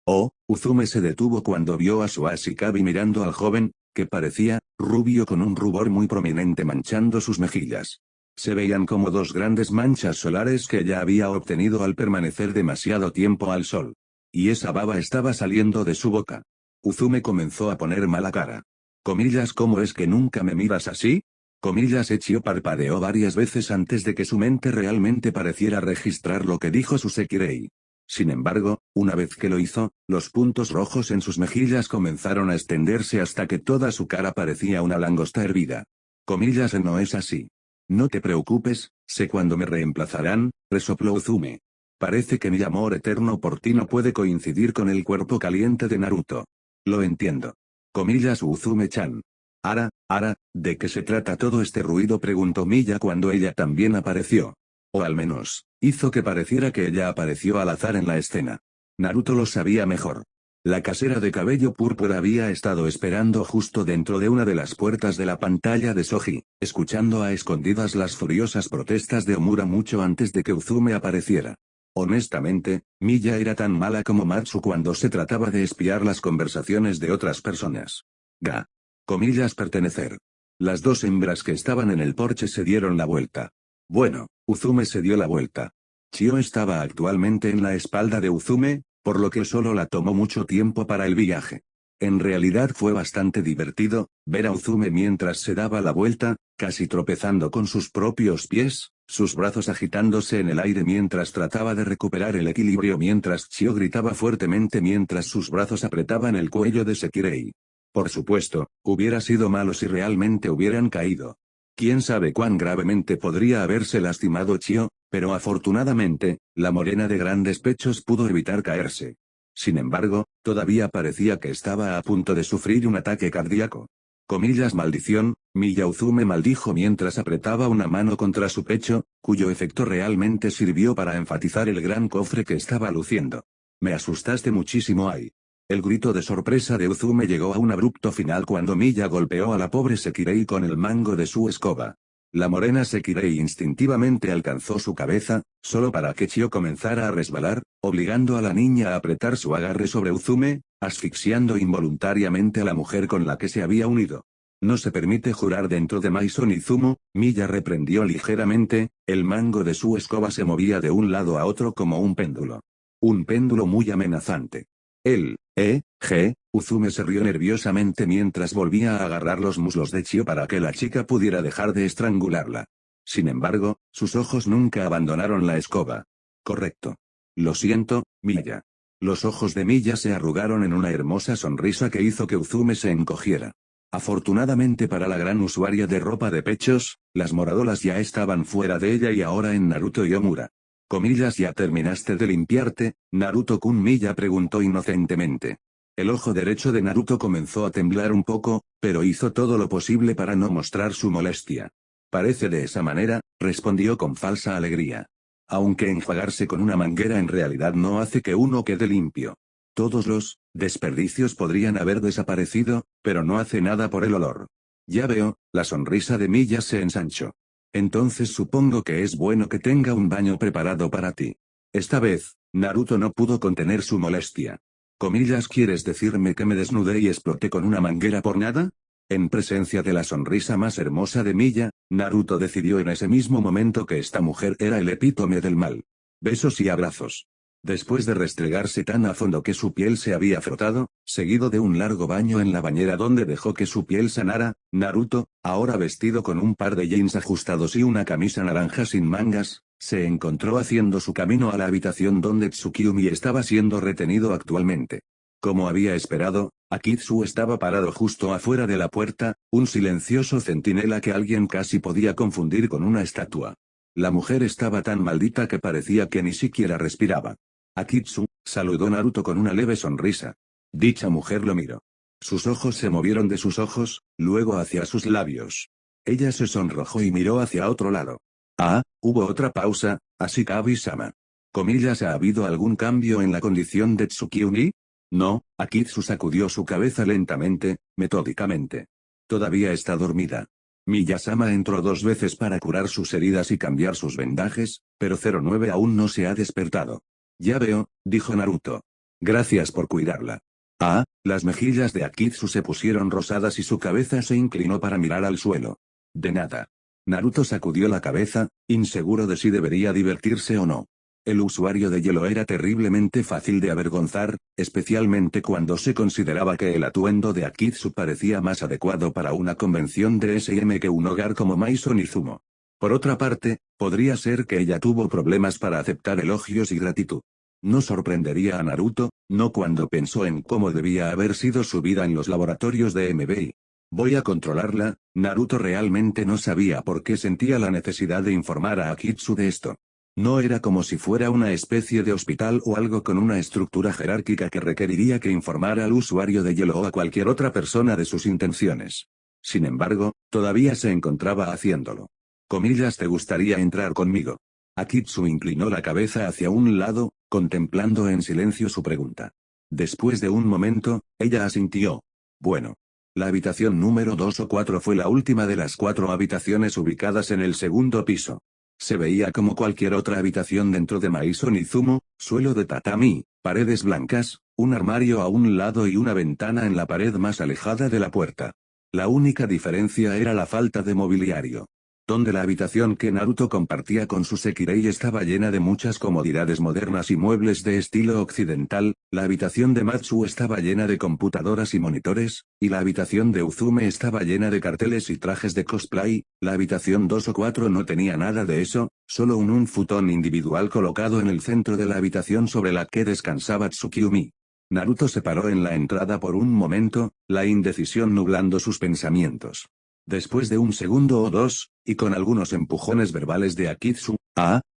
Uzume se detuvo cuando vio a su Ashikabi mirando al joven, que parecía rubio con un rubor muy prominente manchando sus mejillas. Se veían como dos grandes manchas solares que ella había obtenido al permanecer demasiado tiempo al sol. Y esa baba estaba saliendo de su boca. Uzume comenzó a poner mala cara. Comillas, ¿cómo es que nunca me miras así? Comillas, Chio parpadeó varias veces antes de que su mente realmente pareciera registrar lo que dijo su Sekirei. Sin embargo, una vez que lo hizo, los puntos rojos en sus mejillas comenzaron a extenderse hasta que toda su cara parecía una langosta hervida. Comillas, no es así. No te preocupes, sé cuándo me reemplazarán, resopló Uzume. Parece que mi amor eterno por ti no puede coincidir con el cuerpo caliente de Naruto. Lo entiendo. Comillas, Uzume-chan. Ara, ¿de qué se trata todo este ruido?, preguntó Miya cuando ella también apareció. O al menos, hizo que pareciera que ella apareció al azar en la escena. Naruto lo sabía mejor. La casera de cabello púrpura había estado esperando justo dentro de una de las puertas de la pantalla de Soji, escuchando a escondidas las furiosas protestas de Omura mucho antes de que Uzume apareciera. Honestamente, Miya era tan mala como Matsu cuando se trataba de espiar las conversaciones de otras personas. Comillas, pertenecer. Las dos hembras que estaban en el porche se dieron la vuelta. Bueno, Uzume se dio la vuelta. Chio estaba actualmente en la espalda de Uzume, por lo que solo la tomó mucho tiempo para el viaje. En realidad fue bastante divertido, ver a Uzume mientras se daba la vuelta, casi tropezando con sus propios pies, sus brazos agitándose en el aire mientras trataba de recuperar el equilibrio mientras Chio gritaba fuertemente mientras sus brazos apretaban el cuello de Sekirei. Por supuesto, hubiera sido malo si realmente hubieran caído. Quién sabe cuán gravemente podría haberse lastimado Chio, pero afortunadamente, la morena de grandes pechos pudo evitar caerse. Sin embargo, todavía parecía que estaba a punto de sufrir un ataque cardíaco. Comillas, maldición, Miya Uzume maldijo mientras apretaba una mano contra su pecho, cuyo efecto realmente sirvió para enfatizar el gran cofre que estaba luciendo. Me asustaste muchísimo ahí. El grito de sorpresa de Uzume llegó a un abrupto final cuando Miya golpeó a la pobre Sekirei con el mango de su escoba. La morena Sekirei instintivamente alcanzó su cabeza, solo para que Chio comenzara a resbalar, obligando a la niña a apretar su agarre sobre Uzume, asfixiando involuntariamente a la mujer con la que se había unido. No se permite jurar dentro de Maison Izumo, Miya reprendió ligeramente, el mango de su escoba se movía de un lado a otro como un péndulo. Un péndulo muy amenazante. Uzume se rió nerviosamente mientras volvía a agarrar los muslos de Chio para que la chica pudiera dejar de estrangularla. Sin embargo, sus ojos nunca abandonaron la escoba. Correcto. Lo siento, Miya. Los ojos de Miya se arrugaron en una hermosa sonrisa que hizo que Uzume se encogiera. Afortunadamente para la gran usuaria de ropa de pechos, las moradolas ya estaban fuera de ella y ahora en Naruto y Omura. Comillas, ¿ya terminaste de limpiarte? Naruto-kun, Miya preguntó inocentemente. El ojo derecho de Naruto comenzó a temblar un poco, pero hizo todo lo posible para no mostrar su molestia. Parece de esa manera, respondió con falsa alegría. Aunque enjuagarse con una manguera en realidad no hace que uno quede limpio. Todos los desperdicios podrían haber desaparecido, pero no hace nada por el olor. Ya veo, la sonrisa de Miya se ensanchó. Entonces supongo que es bueno que tenga un baño preparado para ti. Esta vez, Naruto no pudo contener su molestia. Comillas, ¿quieres decirme que me desnudé y exploté con una manguera por nada? En presencia de la sonrisa más hermosa de Miya, Naruto decidió en ese mismo momento que esta mujer era el epítome del mal. Besos y abrazos. Después de restregarse tan a fondo que su piel se había frotado, seguido de un largo baño en la bañera donde dejó que su piel sanara, Naruto, ahora vestido con un par de jeans ajustados y una camisa naranja sin mangas, se encontró haciendo su camino a la habitación donde Tsukiumi estaba siendo retenido actualmente. Como había esperado, Akitsu estaba parado justo afuera de la puerta, un silencioso centinela que alguien casi podía confundir con una estatua. La mujer estaba tan maldita que parecía que ni siquiera respiraba. Akitsu, saludó Naruto con una leve sonrisa. Dicha mujer lo miró. Sus ojos se movieron de sus ojos, luego hacia sus labios. Ella se sonrojó y miró hacia otro lado. Hubo otra pausa, Ashikabi-sama. Comillas, ¿ha habido algún cambio en la condición de Tsukiumi? No, Akitsu sacudió su cabeza lentamente, metódicamente. Todavía está dormida. Miya-sama entró 2 veces para curar sus heridas y cambiar sus vendajes, pero 09 aún no se ha despertado. Ya veo, dijo Naruto. Gracias por cuidarla. Las mejillas de Akitsu se pusieron rosadas y su cabeza se inclinó para mirar al suelo. De nada. Naruto sacudió la cabeza, inseguro de si debería divertirse o no. El usuario de hielo era terriblemente fácil de avergonzar, especialmente cuando se consideraba que el atuendo de Akitsu parecía más adecuado para una convención de SM que un hogar como Maison Izumo. Por otra parte, podría ser que ella tuvo problemas para aceptar elogios y gratitud. No sorprendería a Naruto, no cuando pensó en cómo debía haber sido su vida en los laboratorios de MBI. Voy a controlarla. Naruto realmente no sabía por qué sentía la necesidad de informar a Akitsu de esto. No era como si fuera una especie de hospital o algo con una estructura jerárquica que requeriría que informara al usuario de hielo o a cualquier otra persona de sus intenciones. Sin embargo, todavía se encontraba haciéndolo. Comillas, ¿te gustaría entrar conmigo? Akitsu inclinó la cabeza hacia un lado, contemplando en silencio su pregunta. Después de un momento, ella asintió. Bueno. La habitación número 2 o 4 fue la última de las 4 habitaciones ubicadas en el segundo piso. Se veía como cualquier otra habitación dentro de Maison Izumo, suelo de tatami, paredes blancas, un armario a un lado y una ventana en la pared más alejada de la puerta. La única diferencia era la falta de mobiliario. Donde la habitación que Naruto compartía con su Sekirei estaba llena de muchas comodidades modernas y muebles de estilo occidental, la habitación de Matsu estaba llena de computadoras y monitores, y la habitación de Uzume estaba llena de carteles y trajes de cosplay. La habitación 2 o 4 no tenía nada de eso, solo un futón individual colocado en el centro de la habitación sobre la que descansaba Tsukiumi. Naruto se paró en la entrada por un momento, la indecisión nublando sus pensamientos. Después de un segundo o dos, y con algunos empujones verbales de Akitsu,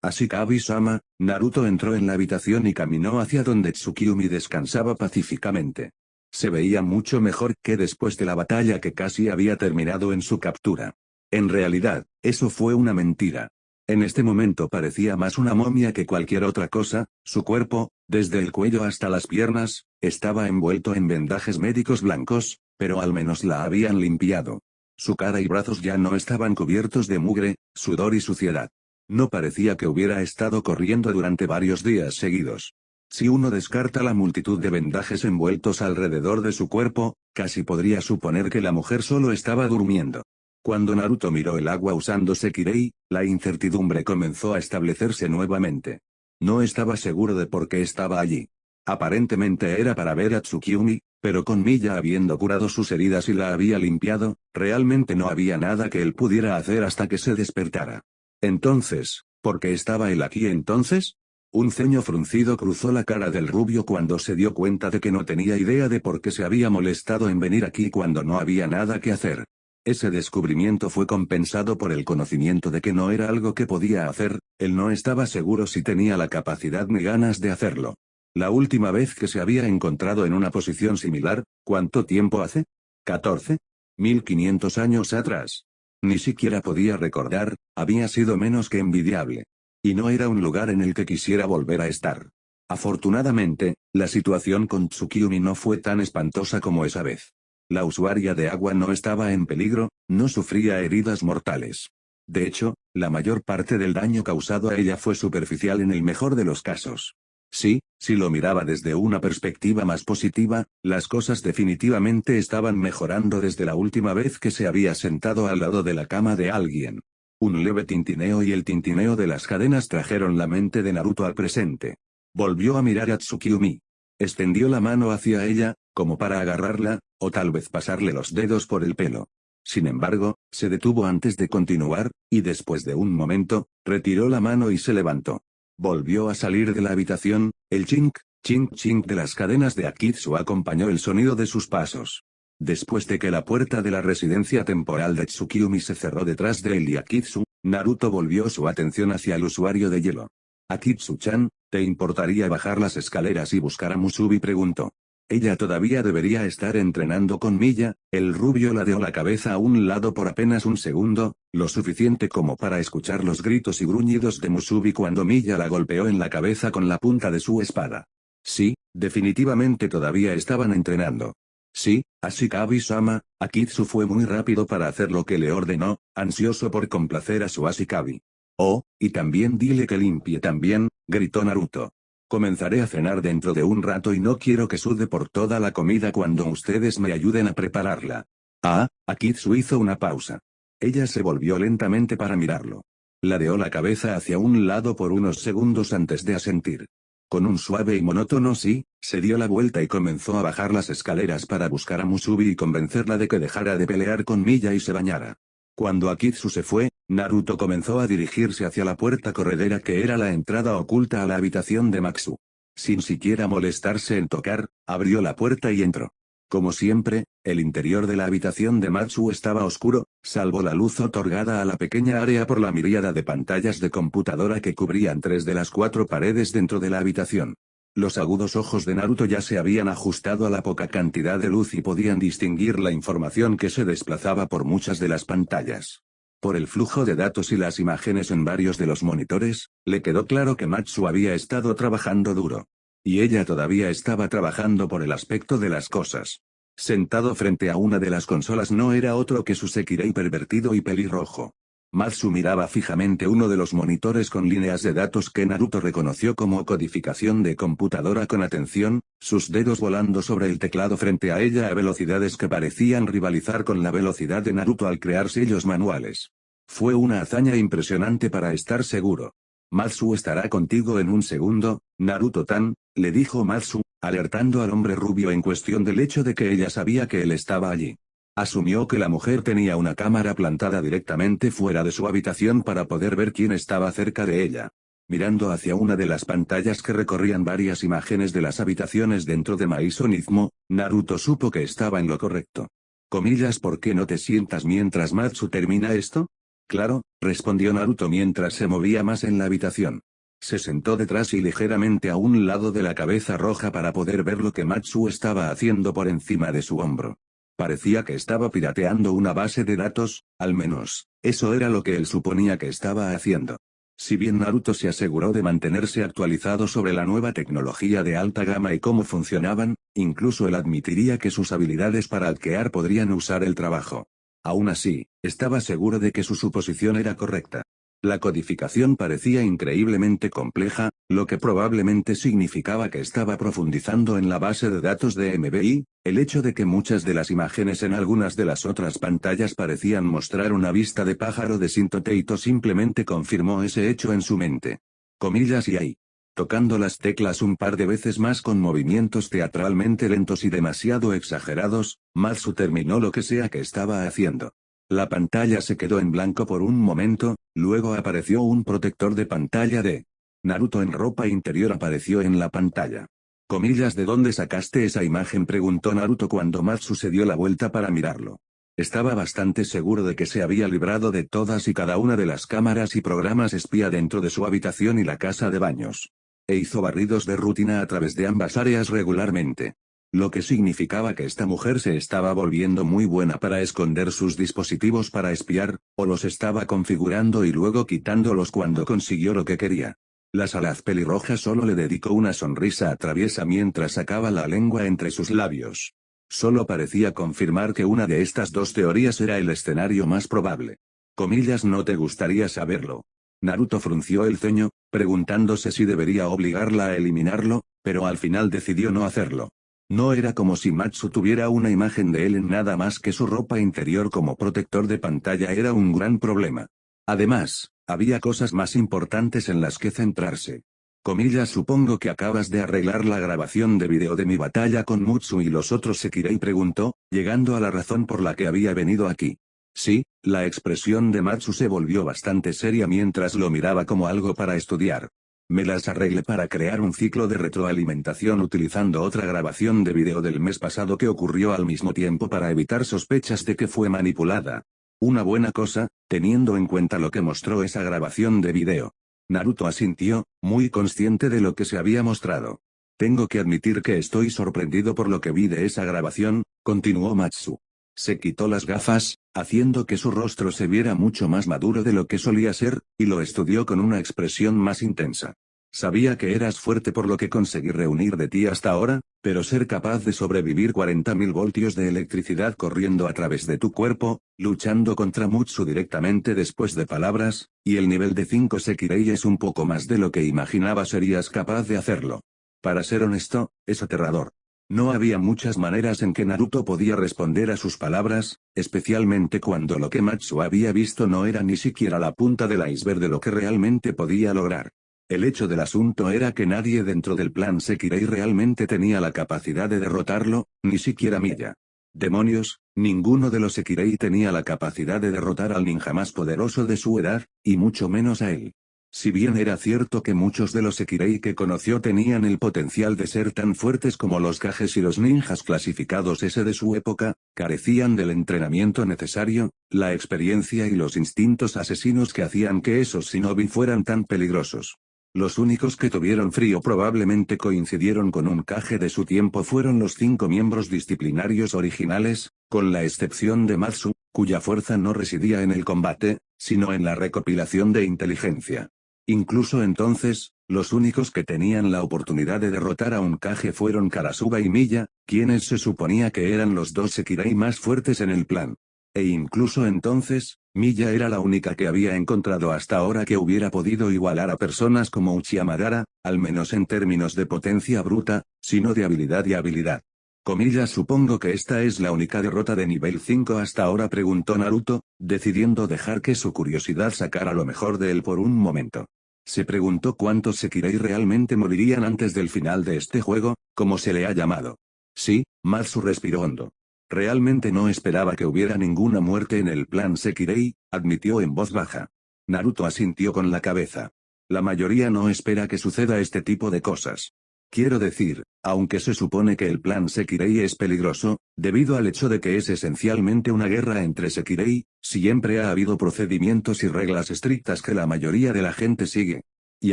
Ashikabi-sama, Naruto entró en la habitación y caminó hacia donde Tsukiumi descansaba pacíficamente. Se veía mucho mejor que después de la batalla que casi había terminado en su captura. En realidad, eso fue una mentira. En este momento parecía más una momia que cualquier otra cosa, su cuerpo, desde el cuello hasta las piernas, estaba envuelto en vendajes médicos blancos, pero al menos la habían limpiado. Su cara y brazos ya no estaban cubiertos de mugre, sudor y suciedad. No parecía que hubiera estado corriendo durante varios días seguidos. Si uno descarta la multitud de vendajes envueltos alrededor de su cuerpo, casi podría suponer que la mujer solo estaba durmiendo. Cuando Naruto miró el agua usando Sekirei, la incertidumbre comenzó a establecerse nuevamente. No estaba seguro de por qué estaba allí. Aparentemente era para ver a Tsukiumi, pero con Miya habiendo curado sus heridas y la había limpiado, realmente no había nada que él pudiera hacer hasta que se despertara. Entonces, ¿por qué estaba él aquí entonces? Un ceño fruncido cruzó la cara del rubio cuando se dio cuenta de que no tenía idea de por qué se había molestado en venir aquí cuando no había nada que hacer. Ese descubrimiento fue compensado por el conocimiento de que no era algo que podía hacer, él no estaba seguro si tenía la capacidad ni ganas de hacerlo. La última vez que se había encontrado en una posición similar, ¿cuánto tiempo hace? ¿14? ¿1500 años atrás? Ni siquiera podía recordar, había sido menos que envidiable. Y no era un lugar en el que quisiera volver a estar. Afortunadamente, la situación con Tsukiumi no fue tan espantosa como esa vez. La usuaria de agua no estaba en peligro, no sufría heridas mortales. De hecho, la mayor parte del daño causado a ella fue superficial en el mejor de los casos. Sí, si lo miraba desde una perspectiva más positiva, las cosas definitivamente estaban mejorando desde la última vez que se había sentado al lado de la cama de alguien. Un leve tintineo y el tintineo de las cadenas trajeron la mente de Naruto al presente. Volvió a mirar a Tsukiumi. Extendió la mano hacia ella, como para agarrarla, o tal vez pasarle los dedos por el pelo. Sin embargo, se detuvo antes de continuar, y después de un momento, retiró la mano y se levantó. Volvió a salir de la habitación, el chink, chink chink de las cadenas de Akitsu acompañó el sonido de sus pasos. Después de que la puerta de la residencia temporal de Tsukiumi se cerró detrás de él y Akitsu, Naruto volvió su atención hacia el usuario de hielo. Akitsu-chan, ¿te importaría bajar las escaleras y buscar a Musubi? Preguntó. Ella todavía debería estar entrenando con Miya. El rubio ladeó la cabeza a un lado por apenas un segundo, lo suficiente como para escuchar los gritos y gruñidos de Musubi cuando Miya la golpeó en la cabeza con la punta de su espada. Sí, definitivamente todavía estaban entrenando. Sí, Ashikabi-sama, Akitsu fue muy rápido para hacer lo que le ordenó, ansioso por complacer a su Ashikabi. Oh, y también dile que limpie también, gritó Naruto. Comenzaré a cenar dentro de un rato y no quiero que sude por toda la comida cuando ustedes me ayuden a prepararla. Ah, Akitsu hizo una pausa. Ella se volvió lentamente para mirarlo. Ladeó la cabeza hacia un lado por unos segundos antes de asentir. Con un suave y monótono sí, se dio la vuelta y comenzó a bajar las escaleras para buscar a Musubi y convencerla de que dejara de pelear con Miya y se bañara. Cuando Akitsu se fue, Naruto comenzó a dirigirse hacia la puerta corredera que era la entrada oculta a la habitación de Matsu. Sin siquiera molestarse en tocar, abrió la puerta y entró. Como siempre, el interior de la habitación de Matsu estaba oscuro, salvo la luz otorgada a la pequeña área por la miríada de pantallas de computadora que cubrían 3 de las 4 paredes dentro de la habitación. Los agudos ojos de Naruto ya se habían ajustado a la poca cantidad de luz y podían distinguir la información que se desplazaba por muchas de las pantallas. Por el flujo de datos y las imágenes en varios de los monitores, le quedó claro que Matsu había estado trabajando duro. Y ella todavía estaba trabajando por el aspecto de las cosas. Sentado frente a una de las consolas no era otro que su Sekirei pervertido y pelirrojo. Matsu miraba fijamente uno de los monitores con líneas de datos que Naruto reconoció como codificación de computadora con atención, sus dedos volando sobre el teclado frente a ella a velocidades que parecían rivalizar con la velocidad de Naruto al crear sellos manuales. Fue una hazaña impresionante para estar seguro. Matsu estará contigo en un segundo, Naruto-tan, le dijo Matsu, alertando al hombre rubio en cuestión del hecho de que ella sabía que él estaba allí. Asumió que la mujer tenía una cámara plantada directamente fuera de su habitación para poder ver quién estaba cerca de ella. Mirando hacia una de las pantallas que recorrían varias imágenes de las habitaciones dentro de Maisonizmo, Naruto supo que estaba en lo correcto. Comillas, ¿por qué no te sientas mientras Matsu termina esto? Claro, respondió Naruto mientras se movía más en la habitación. Se sentó detrás y ligeramente a un lado de la cabeza roja para poder ver lo que Matsu estaba haciendo por encima de su hombro. Parecía que estaba pirateando una base de datos, al menos, eso era lo que él suponía que estaba haciendo. Si bien Naruto se aseguró de mantenerse actualizado sobre la nueva tecnología de alta gama y cómo funcionaban, incluso él admitiría que sus habilidades para hackear podrían usar el trabajo. Aún así, estaba seguro de que su suposición era correcta. La codificación parecía increíblemente compleja, lo que probablemente significaba que estaba profundizando en la base de datos de MBI. El hecho de que muchas de las imágenes en algunas de las otras pantallas parecían mostrar una vista de pájaro de Shinto simplemente confirmó ese hecho en su mente. Comillas y ahí. Tocando las teclas un par de veces más con movimientos teatralmente lentos y demasiado exagerados, Matsu terminó lo que sea que estaba haciendo. La pantalla se quedó en blanco por un momento, luego apareció un protector de pantalla de Naruto en ropa interior apareció en la pantalla. Comillas, ¿de dónde sacaste esa imagen?, preguntó Naruto cuando Matsu se dio la vuelta para mirarlo. Estaba bastante seguro de que se había librado de todas y cada una de las cámaras y programas espía dentro de su habitación y la casa de baños. E hizo barridos de rutina a través de ambas áreas regularmente. Lo que significaba que esta mujer se estaba volviendo muy buena para esconder sus dispositivos para espiar, o los estaba configurando y luego quitándolos cuando consiguió lo que quería. La salaz pelirroja solo le dedicó una sonrisa traviesa mientras sacaba la lengua entre sus labios. Solo parecía confirmar que una de estas dos teorías era el escenario más probable. Comillas, ¿no te gustaría saberlo? Naruto frunció el ceño, preguntándose si debería obligarla a eliminarlo, pero al final decidió no hacerlo. No era como si Matsu tuviera una imagen de él en nada más que su ropa interior como protector de pantalla era un gran problema. Además, había cosas más importantes en las que centrarse. Comillas, supongo que acabas de arreglar la grabación de video de mi batalla con Mutsu y los otros Sekirei, preguntó, llegando a la razón por la que había venido aquí. Sí, la expresión de Matsu se volvió bastante seria mientras lo miraba como algo para estudiar. Me las arreglé para crear un ciclo de retroalimentación utilizando otra grabación de video del mes pasado que ocurrió al mismo tiempo para evitar sospechas de que fue manipulada. Una buena cosa, teniendo en cuenta lo que mostró esa grabación de video. Naruto asintió, muy consciente de lo que se había mostrado. Tengo que admitir que estoy sorprendido por lo que vi de esa grabación, continuó Matsu. Se quitó las gafas, haciendo que su rostro se viera mucho más maduro de lo que solía ser, y lo estudió con una expresión más intensa. Sabía que eras fuerte por lo que conseguí reunir de ti hasta ahora, pero ser capaz de sobrevivir 40.000 voltios de electricidad corriendo a través de tu cuerpo, luchando contra Mutsu directamente después de palabras, y el nivel de 5 Sekirei es un poco más de lo que imaginaba serías capaz de hacerlo. Para ser honesto, es aterrador. No había muchas maneras en que Naruto podía responder a sus palabras, especialmente cuando lo que Matsu había visto no era ni siquiera la punta del iceberg de lo que realmente podía lograr. El hecho del asunto era que nadie dentro del plan Sekirei realmente tenía la capacidad de derrotarlo, ni siquiera Miya. Demonios, ninguno de los Sekirei tenía la capacidad de derrotar al ninja más poderoso de su edad, y mucho menos a él. Si bien era cierto que muchos de los Sekirei que conoció tenían el potencial de ser tan fuertes como los Kages y los ninjas clasificados S de su época, carecían del entrenamiento necesario, la experiencia y los instintos asesinos que hacían que esos shinobi fueran tan peligrosos. Los únicos que tuvieron frío probablemente coincidieron con un Kage de su tiempo fueron los 5 miembros disciplinarios originales, con la excepción de Matsu, cuya fuerza no residía en el combate, sino en la recopilación de inteligencia. Incluso entonces, los únicos que tenían la oportunidad de derrotar a un Kage fueron Karasuga y Miya, quienes se suponía que eran los dos Sekirei más fuertes en el plan. E incluso entonces, Miya era la única que había encontrado hasta ahora que hubiera podido igualar a personas como Uchiha Madara, al menos en términos de potencia bruta, sino de habilidad y habilidad. Comillas, supongo que esta es la única derrota de nivel 5 hasta ahora, preguntó Naruto, decidiendo dejar que su curiosidad sacara lo mejor de él por un momento. Se preguntó cuántos Sekirei realmente morirían antes del final de este juego, como se le ha llamado. Sí, Matsu respiró hondo. Realmente no esperaba que hubiera ninguna muerte en el plan Sekirei, admitió en voz baja. Naruto asintió con la cabeza. La mayoría no espera que suceda este tipo de cosas. Quiero decir, aunque se supone que el plan Sekirei es peligroso, debido al hecho de que es esencialmente una guerra entre Sekirei, siempre ha habido procedimientos y reglas estrictas que la mayoría de la gente sigue. Y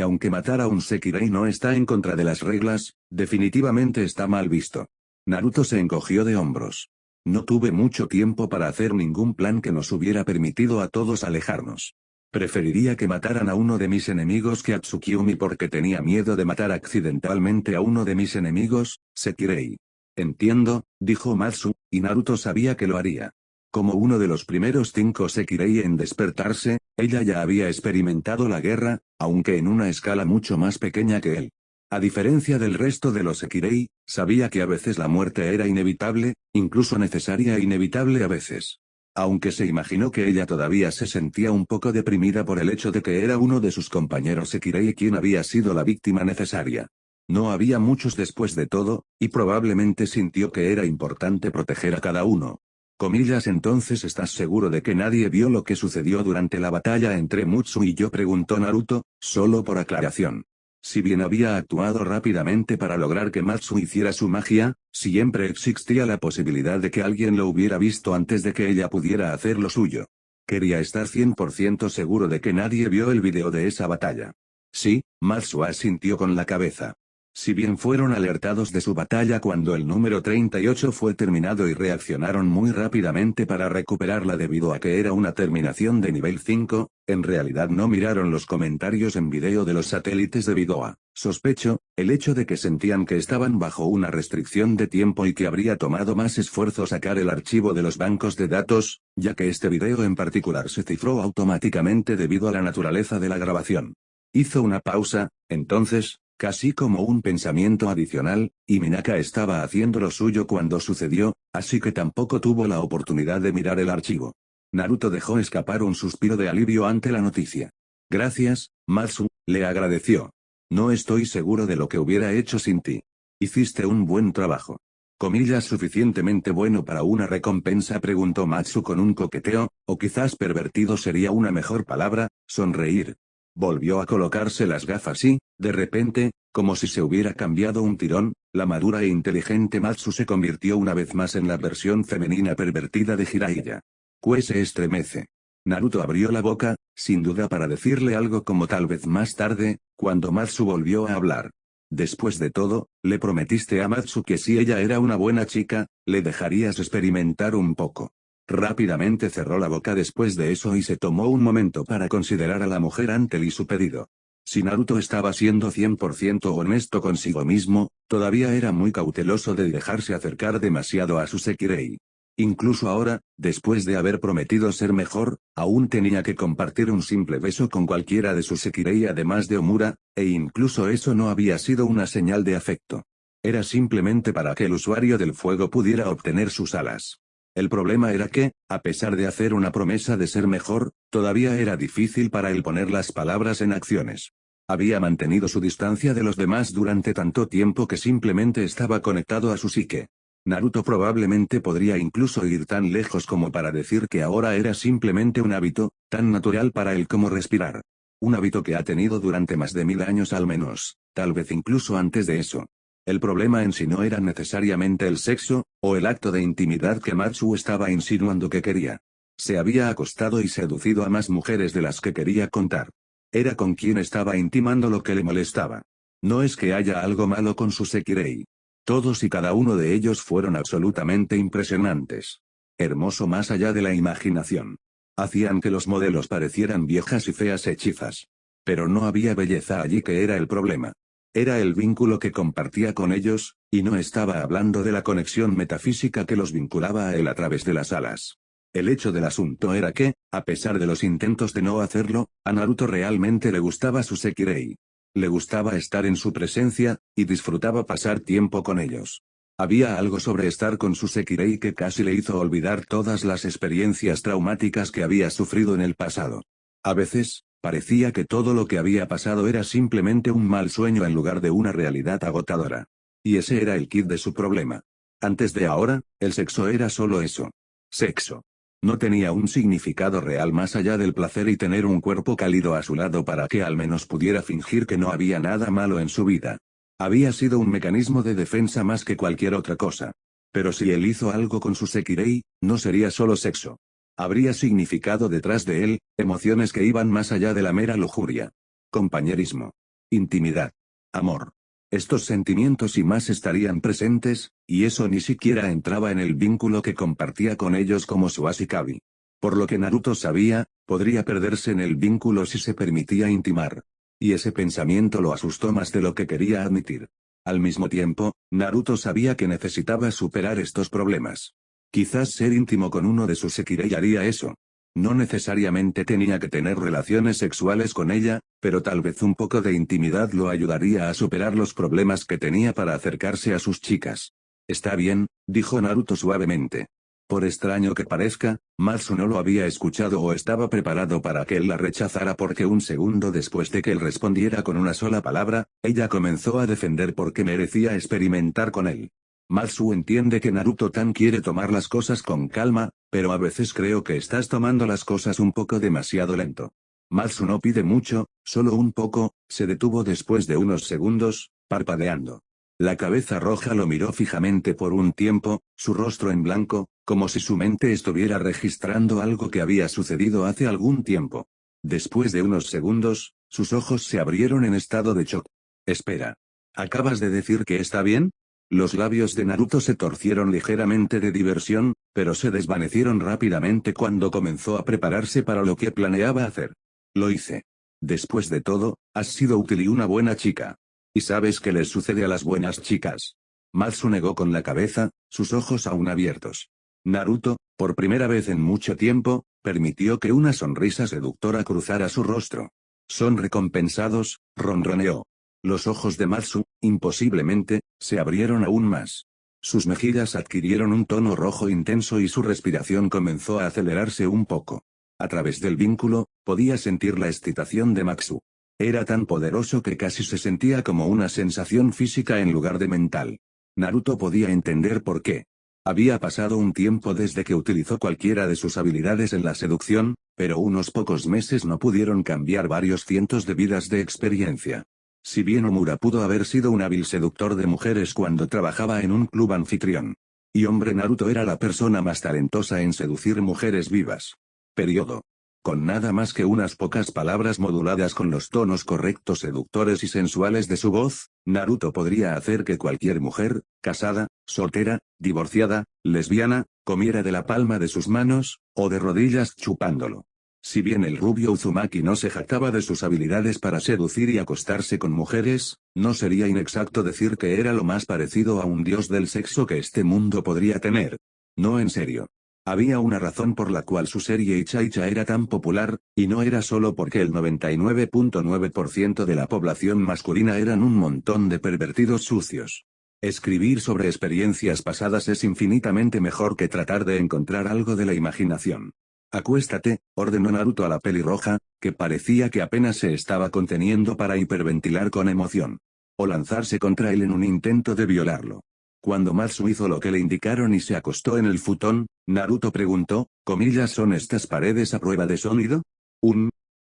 aunque matar a un Sekirei no está en contra de las reglas, definitivamente está mal visto. Naruto se encogió de hombros. No tuve mucho tiempo para hacer ningún plan que nos hubiera permitido a todos alejarnos. Preferiría que mataran a uno de mis enemigos que a Tsukiyomi porque tenía miedo de matar accidentalmente a uno de mis enemigos, Sekirei. Entiendo, dijo Matsu, y Naruto sabía que lo haría. Como uno de los primeros 5 Sekirei en despertarse, ella ya había experimentado la guerra, aunque en una escala mucho más pequeña que él. A diferencia del resto de los Sekirei, sabía que a veces la muerte era inevitable, incluso necesaria e inevitable a veces. Aunque se imaginó que ella todavía se sentía un poco deprimida por el hecho de que era uno de sus compañeros Sekirei quien había sido la víctima necesaria. No había muchos después de todo, y probablemente sintió que era importante proteger a cada uno. Comillas, entonces ¿estás seguro de que nadie vio lo que sucedió durante la batalla entre Mutsu y yo?, preguntó Naruto, solo por aclaración. Si bien había actuado rápidamente para lograr que Matsu hiciera su magia, siempre existía la posibilidad de que alguien lo hubiera visto antes de que ella pudiera hacer lo suyo. Quería estar 100% seguro de que nadie vio el video de esa batalla. Sí, Matsu asintió con la cabeza. Si bien fueron alertados de su batalla cuando el número 38 fue terminado y reaccionaron muy rápidamente para recuperarla debido a que era una terminación de nivel 5, en realidad no miraron los comentarios en video de los satélites debido a, sospecho, el hecho de que sentían que estaban bajo una restricción de tiempo y que habría tomado más esfuerzo sacar el archivo de los bancos de datos, ya que este video en particular se cifró automáticamente debido a la naturaleza de la grabación. Hizo una pausa, entonces, casi como un pensamiento adicional, y Minaka estaba haciendo lo suyo cuando sucedió, así que tampoco tuvo la oportunidad de mirar el archivo. Naruto dejó escapar un suspiro de alivio ante la noticia. Gracias, Matsu, le agradeció. No estoy seguro de lo que hubiera hecho sin ti. Hiciste un buen trabajo. ¿Comillas suficientemente bueno para una recompensa?, preguntó Matsu con un coqueteo, o quizás pervertido sería una mejor palabra, sonreír. Volvió a colocarse las gafas y, de repente, como si se hubiera cambiado un tirón, la madura e inteligente Matsu se convirtió una vez más en la versión femenina pervertida de Jiraiya. Kue se estremece. Naruto abrió la boca, sin duda para decirle algo como tal vez más tarde, cuando Matsu volvió a hablar. Después de todo, le prometiste a Matsu que si ella era una buena chica, le dejarías experimentar un poco. Rápidamente cerró la boca después de eso y se tomó un momento para considerar a la mujer ante él y su pedido. Si Naruto estaba siendo 100% honesto consigo mismo, todavía era muy cauteloso de dejarse acercar demasiado a su Sekirei. Incluso ahora, después de haber prometido ser mejor, aún tenía que compartir un simple beso con cualquiera de sus Sekirei además de Omura, e incluso eso no había sido una señal de afecto. Era simplemente para que el usuario del fuego pudiera obtener sus alas. El problema era que, a pesar de hacer una promesa de ser mejor, todavía era difícil para él poner las palabras en acciones. Había mantenido su distancia de los demás durante tanto tiempo que simplemente estaba conectado a su psique. Naruto probablemente podría incluso ir tan lejos como para decir que ahora era simplemente un hábito, tan natural para él como respirar. Un hábito que ha tenido durante más de 1000 años al menos, tal vez incluso antes de eso. El problema en sí no era necesariamente el sexo, o el acto de intimidad que Matsu estaba insinuando que quería. Se había acostado y seducido a más mujeres de las que quería contar. Era con quien estaba intimando lo que le molestaba. No es que haya algo malo con su Sekirei. Todos y cada uno de ellos fueron absolutamente impresionantes. Hermoso más allá de la imaginación. Hacían que los modelos parecieran viejas y feas hechizas. Pero no había belleza allí que era el problema. Era el vínculo que compartía con ellos, y no estaba hablando de la conexión metafísica que los vinculaba a él a través de las alas. El hecho del asunto era que, a pesar de los intentos de no hacerlo, a Naruto realmente le gustaba su Sekirei. Le gustaba estar en su presencia, y disfrutaba pasar tiempo con ellos. Había algo sobre estar con su Sekirei que casi le hizo olvidar todas las experiencias traumáticas que había sufrido en el pasado. A veces, parecía que todo lo que había pasado era simplemente un mal sueño en lugar de una realidad agotadora. Y ese era el quid de su problema. Antes de ahora, el sexo era solo eso. Sexo. No tenía un significado real más allá del placer y tener un cuerpo cálido a su lado para que al menos pudiera fingir que no había nada malo en su vida. Había sido un mecanismo de defensa más que cualquier otra cosa. Pero si él hizo algo con su Sekirei, no sería solo sexo. Habría significado detrás de él, emociones que iban más allá de la mera lujuria. Compañerismo. Intimidad. Amor. Estos sentimientos y más estarían presentes, y eso ni siquiera entraba en el vínculo que compartía con ellos como su Ashikabi. Por lo que Naruto sabía, podría perderse en el vínculo si se permitía intimar. Y ese pensamiento lo asustó más de lo que quería admitir. Al mismo tiempo, Naruto sabía que necesitaba superar estos problemas. Quizás ser íntimo con uno de sus Sekirei haría eso. No necesariamente tenía que tener relaciones sexuales con ella, pero tal vez un poco de intimidad lo ayudaría a superar los problemas que tenía para acercarse a sus chicas. Está bien, dijo Naruto suavemente. Por extraño que parezca, Matsu no lo había escuchado o estaba preparado para que él la rechazara porque un segundo después de que él respondiera con una sola palabra, ella comenzó a defender por qué merecía experimentar con él. Matsu entiende que Naruto-tan quiere tomar las cosas con calma, pero a veces creo que estás tomando las cosas un poco demasiado lento. Matsu no pide mucho, solo un poco, se detuvo después de unos segundos, parpadeando. La cabeza roja lo miró fijamente por un tiempo, su rostro en blanco, como si su mente estuviera registrando algo que había sucedido hace algún tiempo. Después de unos segundos, sus ojos se abrieron en estado de shock. Espera. ¿Acabas de decir que está bien? Los labios de Naruto se torcieron ligeramente de diversión, pero se desvanecieron rápidamente cuando comenzó a prepararse para lo que planeaba hacer. Lo hice. Después de todo, has sido útil y una buena chica. ¿Y sabes qué les sucede a las buenas chicas? Matsu negó con la cabeza, sus ojos aún abiertos. Naruto, por primera vez en mucho tiempo, permitió que una sonrisa seductora cruzara su rostro. Son recompensados, ronroneó. Los ojos de Matsu, imposiblemente, se abrieron aún más. Sus mejillas adquirieron un tono rojo intenso y su respiración comenzó a acelerarse un poco. A través del vínculo, podía sentir la excitación de Matsu. Era tan poderoso que casi se sentía como una sensación física en lugar de mental. Naruto podía entender por qué. Había pasado un tiempo desde que utilizó cualquiera de sus habilidades en la seducción, pero unos pocos meses no pudieron cambiar varios cientos de vidas de experiencia. Si bien Omura pudo haber sido un hábil seductor de mujeres cuando trabajaba en un club anfitrión. Y hombre, Naruto era la persona más talentosa en seducir mujeres vivas. Periodo. Con nada más que unas pocas palabras moduladas con los tonos correctos seductores y sensuales de su voz, Naruto podría hacer que cualquier mujer, casada, soltera, divorciada, lesbiana, comiera de la palma de sus manos, o de rodillas chupándolo. Si bien el rubio Uzumaki no se jactaba de sus habilidades para seducir y acostarse con mujeres, no sería inexacto decir que era lo más parecido a un dios del sexo que este mundo podría tener. No, en serio. Había una razón por la cual su serie Icha Icha era tan popular, y no era solo porque el 99.9% de la población masculina eran un montón de pervertidos sucios. Escribir sobre experiencias pasadas es infinitamente mejor que tratar de encontrar algo de la imaginación. Acuéstate, ordenó Naruto a la pelirroja, que parecía que apenas se estaba conteniendo para hiperventilar con emoción. O lanzarse contra él en un intento de violarlo. Cuando Matsu hizo lo que le indicaron y se acostó en el futón, Naruto preguntó, ¿comillas son estas paredes a prueba de sonido?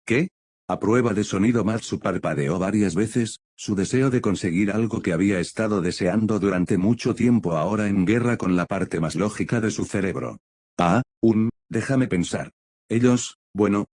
¿Qué? A prueba de sonido. Matsu parpadeó varias veces, su deseo de conseguir algo que había estado deseando durante mucho tiempo ahora en guerra con la parte más lógica de su cerebro. Déjame pensar. Ellos, bueno,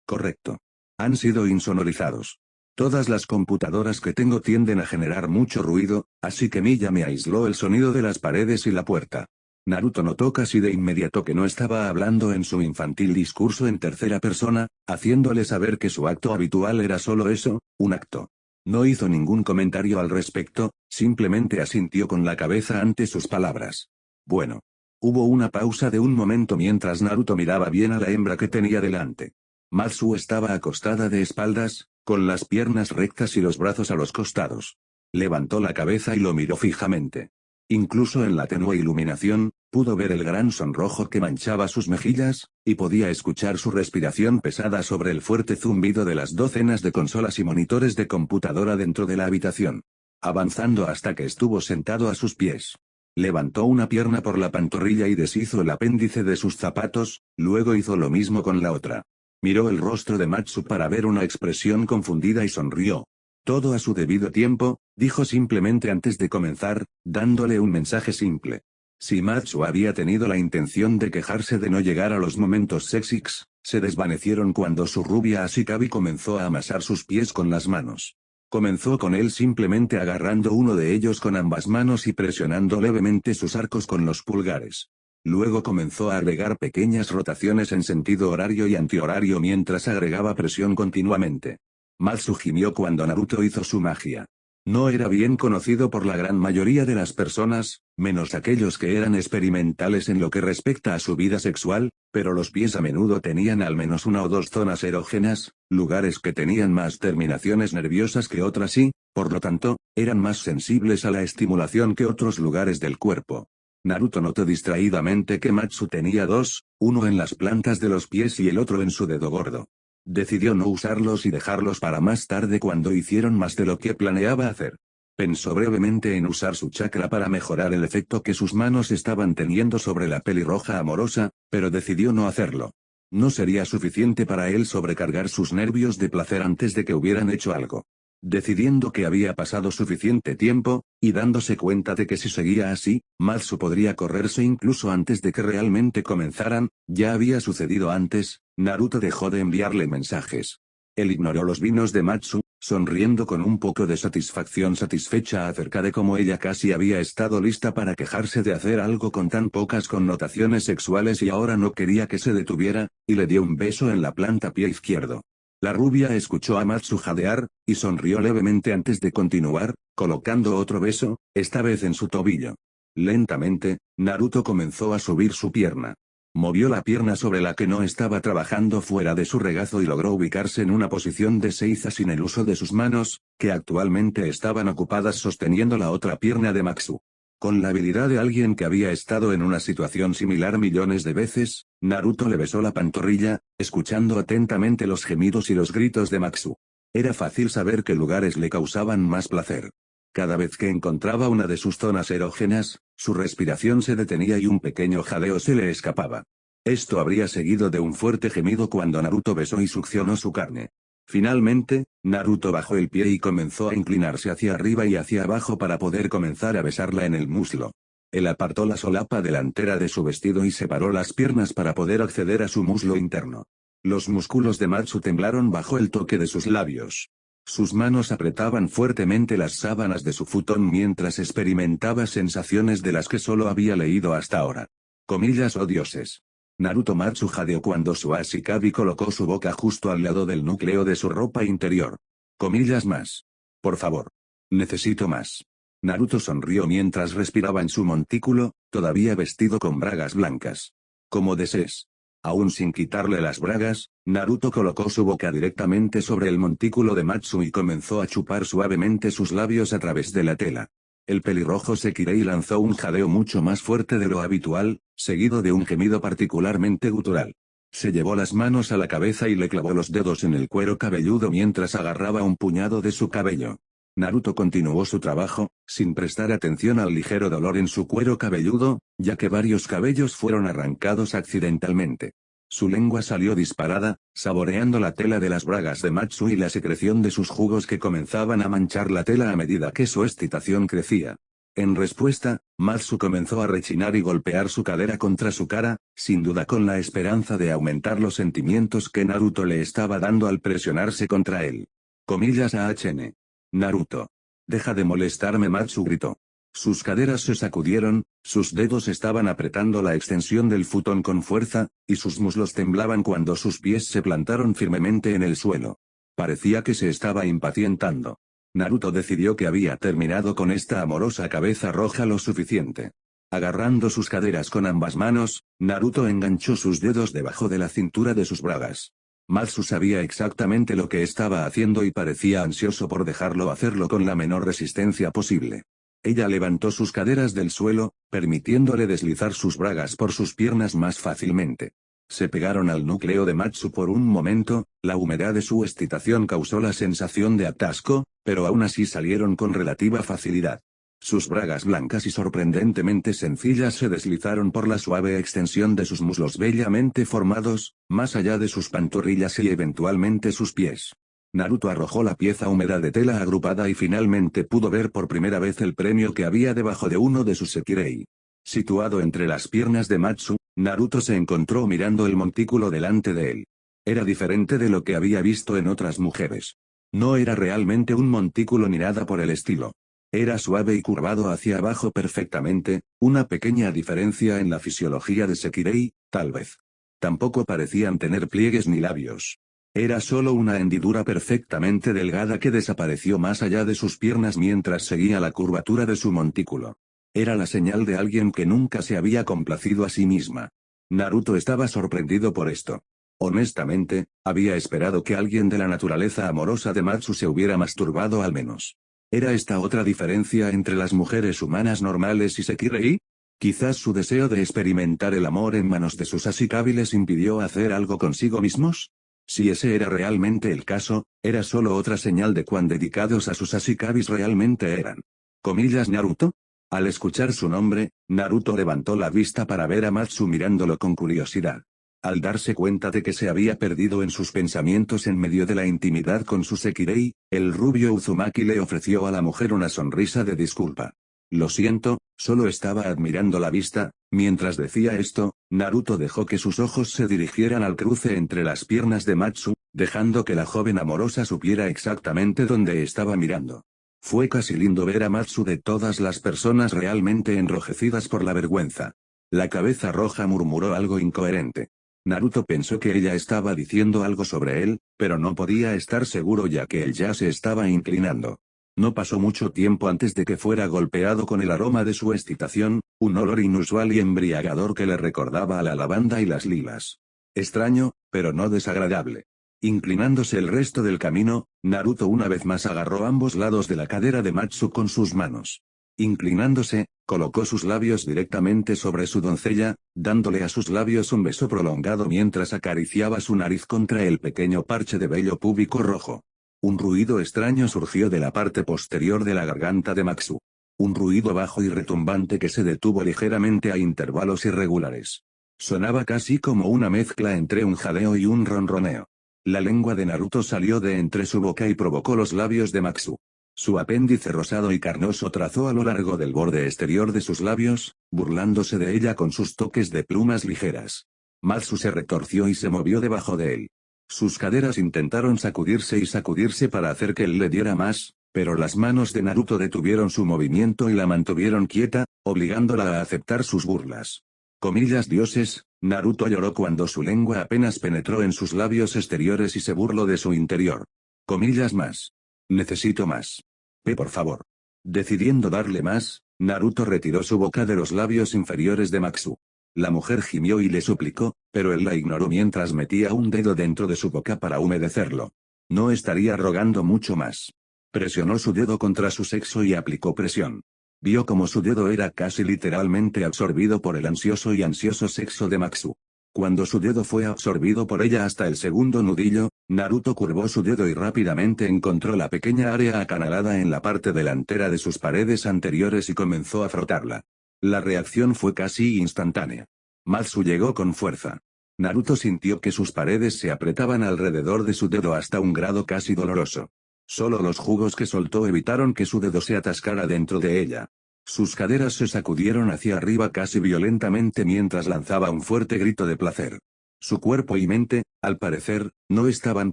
correcto. Han sido insonorizados. Todas las computadoras que tengo tienden a generar mucho ruido, así que Miya me aisló el sonido de las paredes y la puerta. Naruto notó casi de inmediato que no estaba hablando en su infantil discurso en tercera persona, haciéndole saber que su acto habitual era solo eso, un acto. No hizo ningún comentario al respecto, simplemente asintió con la cabeza ante sus palabras. Bueno. Hubo una pausa de un momento mientras Naruto miraba bien a la hembra que tenía delante. Matsu estaba acostada de espaldas, con las piernas rectas y los brazos a los costados. Levantó la cabeza y lo miró fijamente. Incluso en la tenue iluminación, pudo ver el gran sonrojo que manchaba sus mejillas, y podía escuchar su respiración pesada sobre el fuerte zumbido de las docenas de consolas y monitores de computadora dentro de la habitación. Avanzando hasta que estuvo sentado a sus pies. Levantó una pierna por la pantorrilla y deshizo el apéndice de sus zapatos, luego hizo lo mismo con la otra. Miró el rostro de Matsu para ver una expresión confundida y sonrió. Todo a su debido tiempo, dijo simplemente antes de comenzar, dándole un mensaje simple. Si Matsu había tenido la intención de quejarse de no llegar a los momentos sexys, se desvanecieron cuando su rubia Ashikabi comenzó a amasar sus pies con las manos. Comenzó con él simplemente agarrando uno de ellos con ambas manos y presionando levemente sus arcos con los pulgares. Luego comenzó a agregar pequeñas rotaciones en sentido horario y antihorario mientras agregaba presión continuamente. Matsu gimió cuando Naruto hizo su magia. No era bien conocido por la gran mayoría de las personas, menos aquellos que eran experimentales en lo que respecta a su vida sexual, pero los pies a menudo tenían al menos una o dos zonas erógenas, lugares que tenían más terminaciones nerviosas que otras y, por lo tanto, eran más sensibles a la estimulación que otros lugares del cuerpo. Naruto notó distraídamente que Matsu tenía dos, uno en las plantas de los pies y el otro en su dedo gordo. Decidió no usarlos y dejarlos para más tarde cuando hicieron más de lo que planeaba hacer. Pensó brevemente en usar su chakra para mejorar el efecto que sus manos estaban teniendo sobre la pelirroja amorosa, pero decidió no hacerlo. No sería suficiente para él sobrecargar sus nervios de placer antes de que hubieran hecho algo. Decidiendo que había pasado suficiente tiempo, y dándose cuenta de que si seguía así, Matsu podría correrse incluso antes de que realmente comenzaran, ya había sucedido antes, Naruto dejó de enviarle mensajes. Él ignoró los vinos de Matsu, sonriendo con un poco de satisfacción satisfecha acerca de cómo ella casi había estado lista para quejarse de hacer algo con tan pocas connotaciones sexuales y ahora no quería que se detuviera, y le dio un beso en la planta pie izquierdo. La rubia escuchó a Matsu jadear, y sonrió levemente antes de continuar, colocando otro beso, esta vez en su tobillo. Lentamente, Naruto comenzó a subir su pierna. Movió la pierna sobre la que no estaba trabajando fuera de su regazo y logró ubicarse en una posición de seiza sin el uso de sus manos, que actualmente estaban ocupadas sosteniendo la otra pierna de Matsu. Con la habilidad de alguien que había estado en una situación similar millones de veces, Naruto le besó la pantorrilla, escuchando atentamente los gemidos y los gritos de Matsu. Era fácil saber qué lugares le causaban más placer. Cada vez que encontraba una de sus zonas erógenas, su respiración se detenía y un pequeño jadeo se le escapaba. Esto habría seguido de un fuerte gemido cuando Naruto besó y succionó su carne. Finalmente, Naruto bajó el pie y comenzó a inclinarse hacia arriba y hacia abajo para poder comenzar a besarla en el muslo. Él apartó la solapa delantera de su vestido y separó las piernas para poder acceder a su muslo interno. Los músculos de Matsu temblaron bajo el toque de sus labios. Sus manos apretaban fuertemente las sábanas de su futón mientras experimentaba sensaciones de las que solo había leído hasta ahora. Comillas, oh dioses. Naruto Matsu jadeó cuando su Ashikabi colocó su boca justo al lado del núcleo de su ropa interior. Comillas más. Por favor. Necesito más. Naruto sonrió mientras respiraba en su montículo, todavía vestido con bragas blancas. Como desees. Aún sin quitarle las bragas, Naruto colocó su boca directamente sobre el montículo de Matsu y comenzó a chupar suavemente sus labios a través de la tela. El pelirrojo Sekirei lanzó un jadeo mucho más fuerte de lo habitual, seguido de un gemido particularmente gutural. Se llevó las manos a la cabeza y le clavó los dedos en el cuero cabelludo mientras agarraba un puñado de su cabello. Naruto continuó su trabajo, sin prestar atención al ligero dolor en su cuero cabelludo, ya que varios cabellos fueron arrancados accidentalmente. Su lengua salió disparada, saboreando la tela de las bragas de Matsu y la secreción de sus jugos que comenzaban a manchar la tela a medida que su excitación crecía. En respuesta, Matsu comenzó a rechinar y golpear su cadera contra su cara, sin duda con la esperanza de aumentar los sentimientos que Naruto le estaba dando al presionarse contra él. Comillas AHN. Naruto. Deja de molestarme, Matsu gritó. Sus caderas se sacudieron, sus dedos estaban apretando la extensión del futón con fuerza, y sus muslos temblaban cuando sus pies se plantaron firmemente en el suelo. Parecía que se estaba impacientando. Naruto decidió que había terminado con esta amorosa cabeza roja lo suficiente. Agarrando sus caderas con ambas manos, Naruto enganchó sus dedos debajo de la cintura de sus bragas. Matsu sabía exactamente lo que estaba haciendo y parecía ansioso por dejarlo hacerlo con la menor resistencia posible. Ella levantó sus caderas del suelo, permitiéndole deslizar sus bragas por sus piernas más fácilmente. Se pegaron al núcleo de Matsu por un momento, la humedad de su excitación causó la sensación de atasco, pero aún así salieron con relativa facilidad. Sus bragas blancas y sorprendentemente sencillas se deslizaron por la suave extensión de sus muslos bellamente formados, más allá de sus pantorrillas y eventualmente sus pies. Naruto arrojó la pieza húmeda de tela agrupada y finalmente pudo ver por primera vez el premio que había debajo de uno de sus sekirei. Situado entre las piernas de Matsu, Naruto se encontró mirando el montículo delante de él. Era diferente de lo que había visto en otras mujeres. No era realmente un montículo ni nada por el estilo. Era suave y curvado hacia abajo perfectamente, una pequeña diferencia en la fisiología de Sekirei, tal vez. Tampoco parecían tener pliegues ni labios. Era solo una hendidura perfectamente delgada que desapareció más allá de sus piernas mientras seguía la curvatura de su montículo. Era la señal de alguien que nunca se había complacido a sí misma. Naruto estaba sorprendido por esto. Honestamente, había esperado que alguien de la naturaleza amorosa de Matsu se hubiera masturbado al menos. ¿Era esta otra diferencia entre las mujeres humanas normales y Sekirei? Quizás su deseo de experimentar el amor en manos de sus Ashikabi les impidió hacer algo consigo mismos. Si ese era realmente el caso, era solo otra señal de cuán dedicados a sus Ashikabis realmente eran. Comillas Naruto. Al escuchar su nombre, Naruto levantó la vista para ver a Matsu mirándolo con curiosidad. Al darse cuenta de que se había perdido en sus pensamientos en medio de la intimidad con su Sekirei, el rubio Uzumaki le ofreció a la mujer una sonrisa de disculpa. Lo siento, solo estaba admirando la vista. Mientras decía esto, Naruto dejó que sus ojos se dirigieran al cruce entre las piernas de Matsu, dejando que la joven amorosa supiera exactamente dónde estaba mirando. Fue casi lindo ver a Matsu de todas las personas realmente enrojecidas por la vergüenza. La cabeza roja murmuró algo incoherente. Naruto pensó que ella estaba diciendo algo sobre él, pero no podía estar seguro ya que él ya se estaba inclinando. No pasó mucho tiempo antes de que fuera golpeado con el aroma de su excitación, un olor inusual y embriagador que le recordaba a la lavanda y las lilas. Extraño, pero no desagradable. Inclinándose el resto del camino, Naruto una vez más agarró ambos lados de la cadera de Matsu con sus manos. Inclinándose, colocó sus labios directamente sobre su doncella, dándole a sus labios un beso prolongado mientras acariciaba su nariz contra el pequeño parche de vello púbico rojo. Un ruido extraño surgió de la parte posterior de la garganta de Matsu. Un ruido bajo y retumbante que se detuvo ligeramente a intervalos irregulares. Sonaba casi como una mezcla entre un jadeo y un ronroneo. La lengua de Naruto salió de entre su boca y provocó los labios de Matsu. Su apéndice rosado y carnoso trazó a lo largo del borde exterior de sus labios, burlándose de ella con sus toques de plumas ligeras. Matsu se retorció y se movió debajo de él. Sus caderas intentaron sacudirse para hacer que él le diera más, pero las manos de Naruto detuvieron su movimiento y la mantuvieron quieta, obligándola a aceptar sus burlas. Comillas dioses, Naruto lloró cuando su lengua apenas penetró en sus labios exteriores y se burló de su interior. Comillas más. Necesito más. Por favor. Decidiendo darle más, Naruto retiró su boca de los labios inferiores de Matsu. La mujer gimió y le suplicó, pero él la ignoró mientras metía un dedo dentro de su boca para humedecerlo. No estaría rogando mucho más. Presionó su dedo contra su sexo y aplicó presión. Vio como su dedo era casi literalmente absorbido por el ansioso sexo de Matsu. Cuando su dedo fue absorbido por ella hasta el segundo nudillo, Naruto curvó su dedo y rápidamente encontró la pequeña área acanalada en la parte delantera de sus paredes anteriores y comenzó a frotarla. La reacción fue casi instantánea. Matsu llegó con fuerza. Naruto sintió que sus paredes se apretaban alrededor de su dedo hasta un grado casi doloroso. Solo los jugos que soltó evitaron que su dedo se atascara dentro de ella. Sus caderas se sacudieron hacia arriba casi violentamente mientras lanzaba un fuerte grito de placer. Su cuerpo y mente, al parecer, no estaban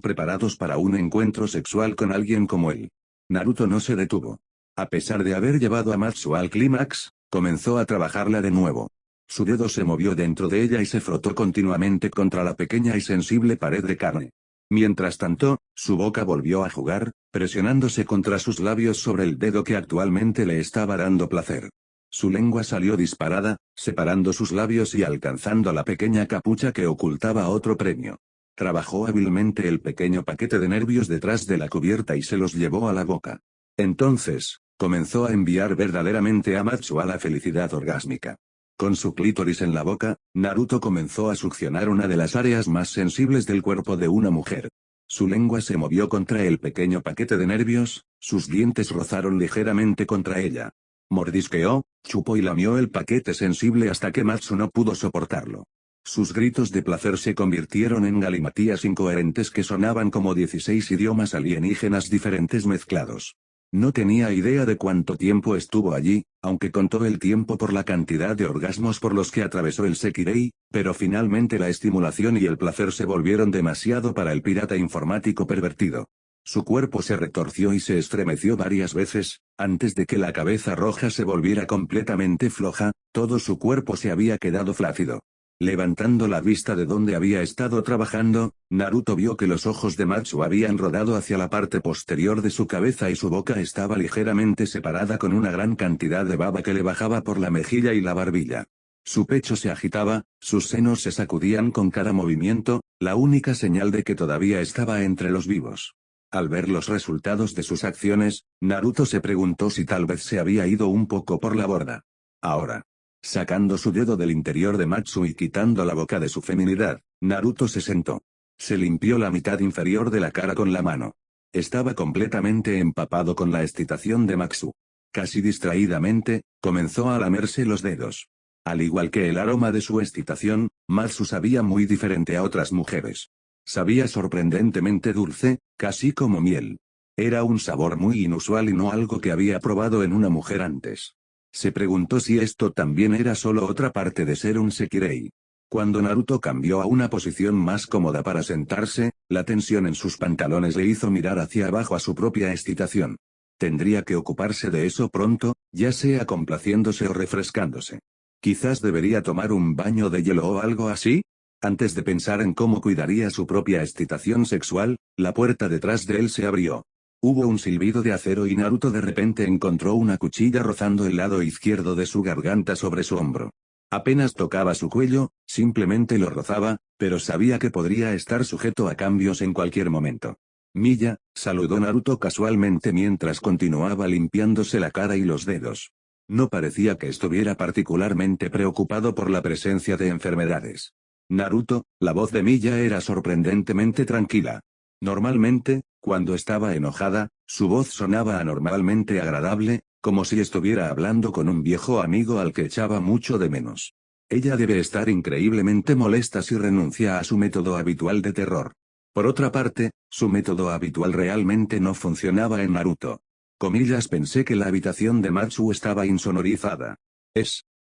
preparados para un encuentro sexual con alguien como él. Naruto no se detuvo. A pesar de haber llevado a Matsu al clímax, comenzó a trabajarla de nuevo. Su dedo se movió dentro de ella y se frotó continuamente contra la pequeña y sensible pared de carne. Mientras tanto, su boca volvió a jugar, presionándose contra sus labios sobre el dedo que actualmente le estaba dando placer. Su lengua salió disparada, separando sus labios y alcanzando la pequeña capucha que ocultaba otro premio. Trabajó hábilmente el pequeño paquete de nervios detrás de la cubierta y se los llevó a la boca. Entonces, comenzó a enviar verdaderamente a Matsu a la felicidad orgásmica. Con su clítoris en la boca, Naruto comenzó a succionar una de las áreas más sensibles del cuerpo de una mujer. Su lengua se movió contra el pequeño paquete de nervios, sus dientes rozaron ligeramente contra ella. Mordisqueó, chupó y lamió el paquete sensible hasta que Matsu no pudo soportarlo. Sus gritos de placer se convirtieron en galimatías incoherentes que sonaban como 16 idiomas alienígenas diferentes mezclados. No tenía idea de cuánto tiempo estuvo allí, aunque contó el tiempo por la cantidad de orgasmos por los que atravesó el Sekirei, pero finalmente la estimulación y el placer se volvieron demasiado para el pirata informático pervertido. Su cuerpo se retorció y se estremeció varias veces, antes de que la cabeza roja se volviera completamente floja, todo su cuerpo se había quedado flácido. Levantando la vista de donde había estado trabajando, Naruto vio que los ojos de Matsu habían rodado hacia la parte posterior de su cabeza y su boca estaba ligeramente separada con una gran cantidad de baba que le bajaba por la mejilla y la barbilla. Su pecho se agitaba, sus senos se sacudían con cada movimiento, la única señal de que todavía estaba entre los vivos. Al ver los resultados de sus acciones, Naruto se preguntó si tal vez se había ido un poco por la borda. Ahora. Sacando su dedo del interior de Matsu y quitando la boca de su feminidad, Naruto se sentó. Se limpió la mitad inferior de la cara con la mano. Estaba completamente empapado con la excitación de Matsu. Casi distraídamente, comenzó a lamerse los dedos. Al igual que el aroma de su excitación, Matsu sabía muy diferente a otras mujeres. Sabía sorprendentemente dulce, casi como miel. Era un sabor muy inusual y no algo que había probado en una mujer antes. Se preguntó si esto también era solo otra parte de ser un Sekirei. Cuando Naruto cambió a una posición más cómoda para sentarse, la tensión en sus pantalones le hizo mirar hacia abajo a su propia excitación. Tendría que ocuparse de eso pronto, ya sea complaciéndose o refrescándose. Quizás debería tomar un baño de hielo o algo así. Antes de pensar en cómo cuidaría su propia excitación sexual, la puerta detrás de él se abrió. Hubo un silbido de acero y Naruto de repente encontró una cuchilla rozando el lado izquierdo de su garganta sobre su hombro. Apenas tocaba su cuello, simplemente lo rozaba, pero sabía que podría estar sujeto a cambios en cualquier momento. Miya, saludó Naruto casualmente mientras continuaba limpiándose la cara y los dedos. No parecía que estuviera particularmente preocupado por la presencia de enfermedades. Naruto, la voz de Miya era sorprendentemente tranquila. Normalmente, cuando estaba enojada, su voz sonaba anormalmente agradable, como si estuviera hablando con un viejo amigo al que echaba mucho de menos. Ella debe estar increíblemente molesta si renuncia a su método habitual de terror. Por otra parte, su método habitual realmente no funcionaba en Naruto. Comillas, pensé que la habitación de Matsu estaba insonorizada.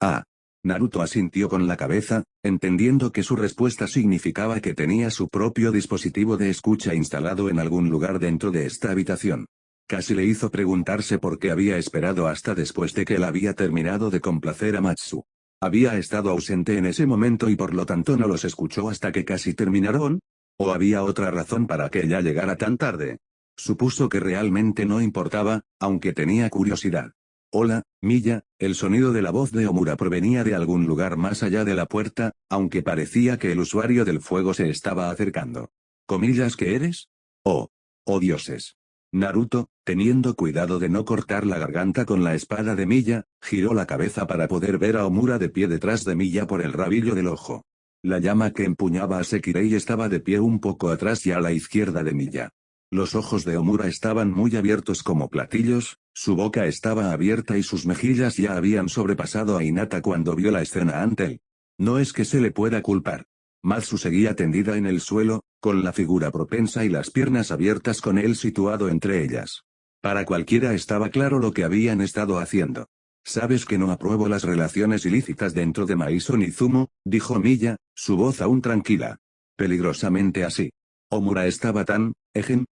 Ah. Naruto asintió con la cabeza, entendiendo que su respuesta significaba que tenía su propio dispositivo de escucha instalado en algún lugar dentro de esta habitación. Casi le hizo preguntarse por qué había esperado hasta después de que él había terminado de complacer a Matsu. ¿Había estado ausente en ese momento y por lo tanto no los escuchó hasta que casi terminaron? ¿O había otra razón para que ella llegara tan tarde? Supuso que realmente no importaba, aunque tenía curiosidad. Hola, Miya, el sonido de la voz de Omura provenía de algún lugar más allá de la puerta, aunque parecía que el usuario del fuego se estaba acercando. ¿Comillas que eres? Oh. Oh dioses. Naruto, teniendo cuidado de no cortar la garganta con la espada de Miya, giró la cabeza para poder ver a Omura de pie detrás de Miya por el rabillo del ojo. La llama que empuñaba a Sekirei estaba de pie un poco atrás y a la izquierda de Miya. Los ojos de Omura estaban muy abiertos como platillos, su boca estaba abierta y sus mejillas ya habían sobrepasado a Hinata cuando vio la escena ante él. No es que se le pueda culpar. Matsu seguía tendida en el suelo, con la figura propensa y las piernas abiertas con él situado entre ellas. Para cualquiera estaba claro lo que habían estado haciendo. Sabes que no apruebo las relaciones ilícitas dentro de Maizo Nizumo, dijo Miya, su voz aún tranquila. Peligrosamente así. Omura estaba tan,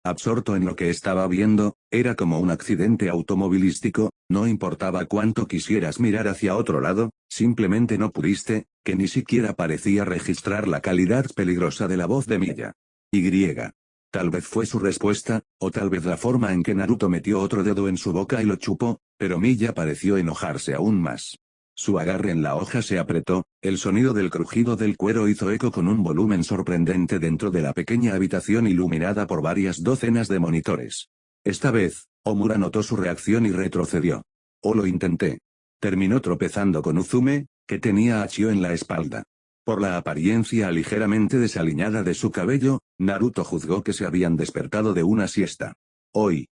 absorto en lo que estaba viendo, era como un accidente automovilístico, no importaba cuánto quisieras mirar hacia otro lado, simplemente no pudiste, que ni siquiera parecía registrar la calidad peligrosa de la voz de Miya. Y. Tal vez fue su respuesta, o tal vez la forma en que Naruto metió otro dedo en su boca y lo chupó, pero Miya pareció enojarse aún más. Su agarre en la hoja se apretó, el sonido del crujido del cuero hizo eco con un volumen sorprendente dentro de la pequeña habitación iluminada por varias docenas de monitores. Esta vez, Omura notó su reacción y retrocedió. O lo intenté. Terminó tropezando con Uzume, que tenía a Chio en la espalda. Por la apariencia ligeramente desaliñada de su cabello, Naruto juzgó que se habían despertado de una siesta. Hoy,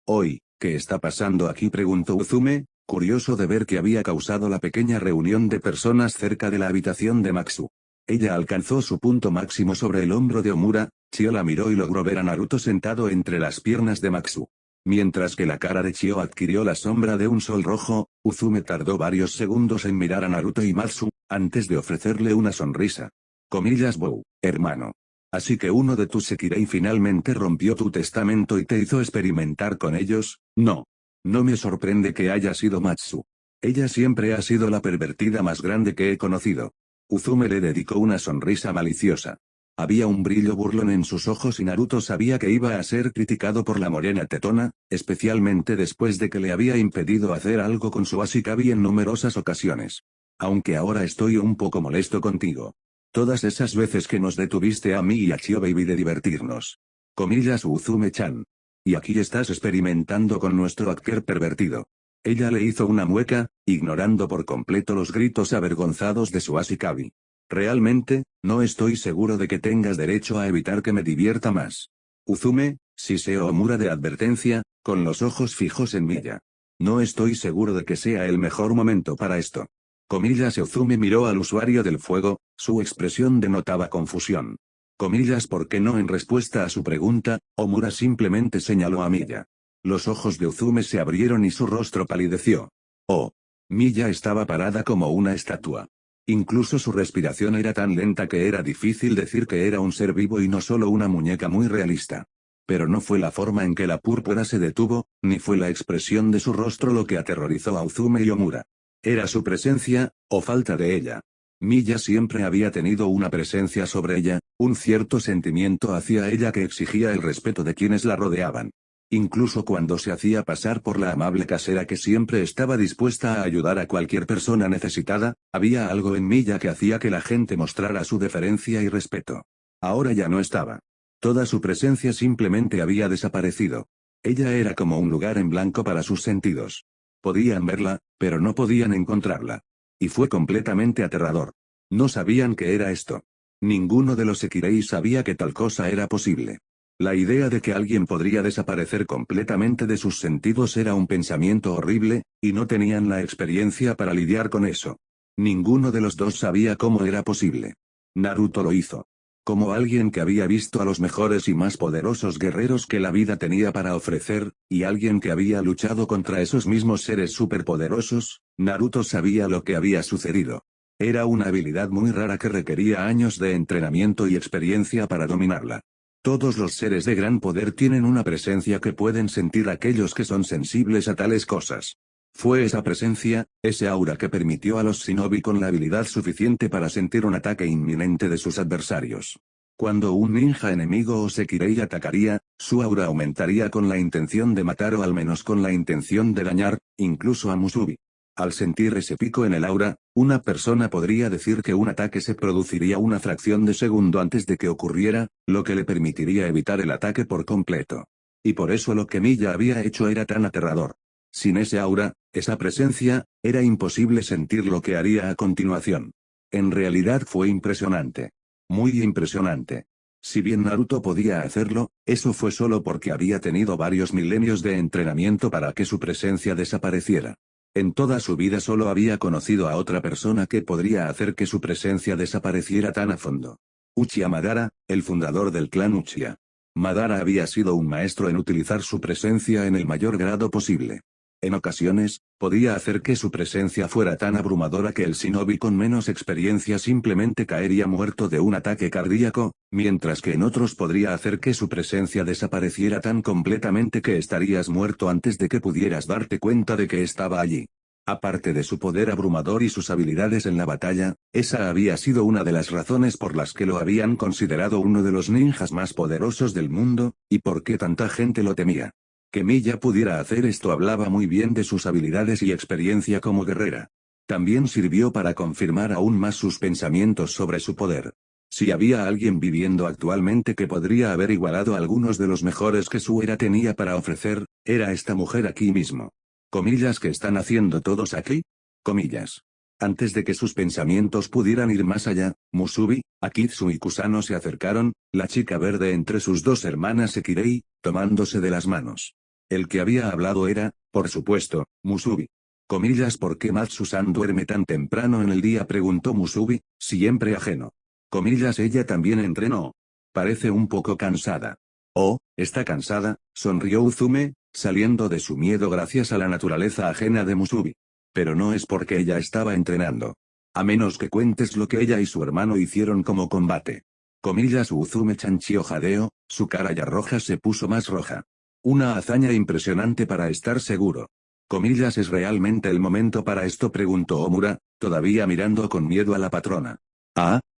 ¿qué está pasando aquí?, preguntó Uzume, curioso de ver que había causado la pequeña reunión de personas cerca de la habitación de Matsu. Ella alcanzó su punto máximo sobre el hombro de Omura, Chio la miró y logró ver a Naruto sentado entre las piernas de Matsu. Mientras que la cara de Chio adquirió la sombra de un sol rojo, Uzume tardó varios segundos en mirar a Naruto y Matsu, antes de ofrecerle una sonrisa. Comillas, wow, hermano. Así que uno de tus Sekirei finalmente rompió tu testamento y te hizo experimentar con ellos, ¿no? No me sorprende que haya sido Matsu. Ella siempre ha sido la pervertida más grande que he conocido. Uzume le dedicó una sonrisa maliciosa. Había un brillo burlón en sus ojos y Naruto sabía que iba a ser criticado por la morena tetona, especialmente después de que le había impedido hacer algo con su Ashikabi en numerosas ocasiones. Aunque ahora estoy un poco molesto contigo. Todas esas veces que nos detuviste a mí y a Chio Baby de divertirnos. Comillas, Uzume-chan. Y aquí estás experimentando con nuestro hacker pervertido. Ella le hizo una mueca, ignorando por completo los gritos avergonzados de su Ashikabi. Realmente, no estoy seguro de que tengas derecho a evitar que me divierta más. Uzume, Shiseo Omura de advertencia, con los ojos fijos en Miya. No estoy seguro de que sea el mejor momento para esto. Comillas Euzume miró al usuario del fuego, su expresión denotaba confusión. Comillas porque no en respuesta a su pregunta, Omura simplemente señaló a Miya. Los ojos de Euzume se abrieron y su rostro palideció. Oh. Miya estaba parada como una estatua. Incluso su respiración era tan lenta que era difícil decir que era un ser vivo y no solo una muñeca muy realista. Pero no fue la forma en que la púrpura se detuvo, ni fue la expresión de su rostro lo que aterrorizó a Euzume y Omura. Era su presencia, o falta de ella. Miya siempre había tenido una presencia sobre ella, un cierto sentimiento hacia ella que exigía el respeto de quienes la rodeaban. Incluso cuando se hacía pasar por la amable casera que siempre estaba dispuesta a ayudar a cualquier persona necesitada, había algo en Miya que hacía que la gente mostrara su deferencia y respeto. Ahora ya no estaba. Toda su presencia simplemente había desaparecido. Ella era como un lugar en blanco para sus sentidos. Podían verla, pero no podían encontrarla. Y fue completamente aterrador. No sabían qué era esto. Ninguno de los Sekirei sabía que tal cosa era posible. La idea de que alguien podría desaparecer completamente de sus sentidos era un pensamiento horrible, y no tenían la experiencia para lidiar con eso. Ninguno de los dos sabía cómo era posible. Naruto lo hizo. Como alguien que había visto a los mejores y más poderosos guerreros que la vida tenía para ofrecer, y alguien que había luchado contra esos mismos seres superpoderosos, Naruto sabía lo que había sucedido. Era una habilidad muy rara que requería años de entrenamiento y experiencia para dominarla. Todos los seres de gran poder tienen una presencia que pueden sentir aquellos que son sensibles a tales cosas. Fue esa presencia, ese aura que permitió a los shinobi con la habilidad suficiente para sentir un ataque inminente de sus adversarios. Cuando un ninja enemigo o sekirei atacaría, su aura aumentaría con la intención de matar o al menos con la intención de dañar, incluso a Musubi. Al sentir ese pico en el aura, una persona podría decir que un ataque se produciría una fracción de segundo antes de que ocurriera, lo que le permitiría evitar el ataque por completo. Y por eso lo que Miya había hecho era tan aterrador. Sin ese aura, esa presencia, era imposible sentir lo que haría a continuación. En realidad fue impresionante. Muy impresionante. Si bien Naruto podía hacerlo, eso fue solo porque había tenido varios milenios de entrenamiento para que su presencia desapareciera. En toda su vida solo había conocido a otra persona que podría hacer que su presencia desapareciera tan a fondo. Uchiha Madara, el fundador del clan Uchiha. Madara había sido un maestro en utilizar su presencia en el mayor grado posible. En ocasiones, podía hacer que su presencia fuera tan abrumadora que el shinobi con menos experiencia simplemente caería muerto de un ataque cardíaco, mientras que en otros podría hacer que su presencia desapareciera tan completamente que estarías muerto antes de que pudieras darte cuenta de que estaba allí. Aparte de su poder abrumador y sus habilidades en la batalla, esa había sido una de las razones por las que lo habían considerado uno de los ninjas más poderosos del mundo, y por qué tanta gente lo temía. Que Miya pudiera hacer esto hablaba muy bien de sus habilidades y experiencia como guerrera. También sirvió para confirmar aún más sus pensamientos sobre su poder. Si había alguien viviendo actualmente que podría haber igualado a algunos de los mejores que su era tenía para ofrecer, era esta mujer aquí mismo. Comillas que están haciendo todos aquí. Comillas. Antes de que sus pensamientos pudieran ir más allá, Musubi, Akitsu y Kusano se acercaron, la chica verde entre sus dos hermanas Sekirei, tomándose de las manos. El que había hablado era, por supuesto, Musubi. Comillas ¿por qué Matsu-san duerme tan temprano en el día? Preguntó Musubi, siempre ajeno. Comillas ella también entrenó. Parece un poco cansada. Oh, ¿está cansada? Sonrió Uzume, saliendo de su miedo gracias a la naturaleza ajena de Musubi. Pero no es porque ella estaba entrenando. A menos que cuentes lo que ella y su hermano hicieron como combate. Comillas Uzume chanchió jadeo, su cara ya roja se puso más roja. Una hazaña impresionante para estar seguro. Comillas ¿es realmente el momento para esto? Preguntó Omura, todavía mirando con miedo a la patrona.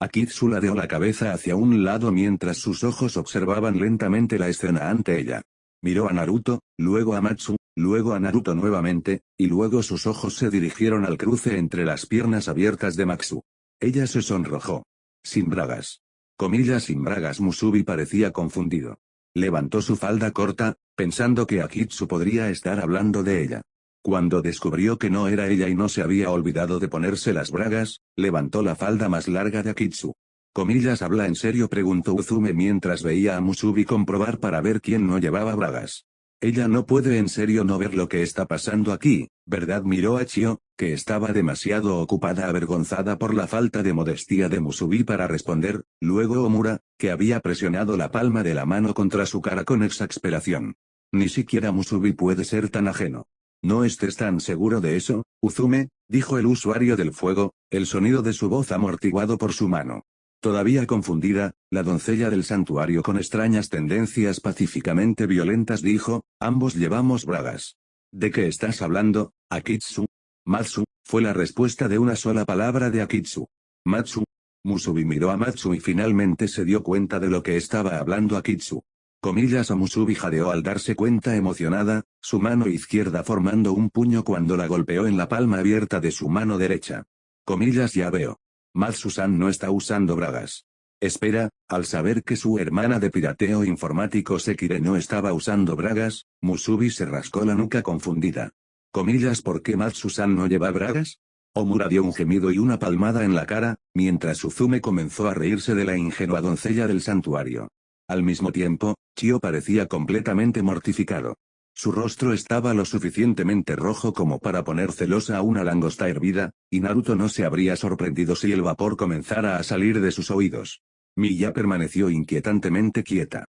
Akitsu ladeó la cabeza hacia un lado mientras sus ojos observaban lentamente la escena ante ella. Miró a Naruto, luego a Matsu, luego a Naruto nuevamente, y luego sus ojos se dirigieron al cruce entre las piernas abiertas de Matsu. Ella se sonrojó. Sin bragas. Comillas sin bragas. Musubi parecía confundido. Levantó su falda corta, pensando que Akitsu podría estar hablando de ella. Cuando descubrió que no era ella y no se había olvidado de ponerse las bragas, levantó la falda más larga de Akitsu. Comillas ¿habla en serio? Preguntó Uzume mientras veía a Musubi comprobar para ver quién no llevaba bragas. Ella no puede en serio no ver lo que está pasando aquí, ¿verdad? Miró a Chio, que estaba demasiado ocupada avergonzada por la falta de modestia de Musubi para responder, luego Omura, que había presionado la palma de la mano contra su cara con exasperación. Ni siquiera Musubi puede ser tan ajeno. No estés tan seguro de eso, Uzume, dijo el usuario del fuego, el sonido de su voz amortiguado por su mano. Todavía confundida, la doncella del santuario con extrañas tendencias pacíficamente violentas dijo, ambos llevamos bragas. ¿De qué estás hablando, Akitsu? Matsu, fue la respuesta de una sola palabra de Akitsu. Matsu. Musubi miró a Matsu y finalmente se dio cuenta de lo que estaba hablando Akitsu. Comillas a Musubi jadeó al darse cuenta emocionada, su mano izquierda formando un puño cuando la golpeó en la palma abierta de su mano derecha. Comillas ya veo. Matsu-san no está usando bragas. Espera, al saber que su hermana de pirateo informático Sekire no estaba usando bragas, Musubi se rascó la nuca confundida. Comillas ¿por qué Matsu-san no lleva bragas? Omura dio un gemido y una palmada en la cara, mientras Uzume comenzó a reírse de la ingenua doncella del santuario. Al mismo tiempo, Chio parecía completamente mortificado. Su rostro estaba lo suficientemente rojo como para poner celosa a una langosta hervida, y Naruto no se habría sorprendido si el vapor comenzara a salir de sus oídos. Miya permaneció inquietantemente quieta.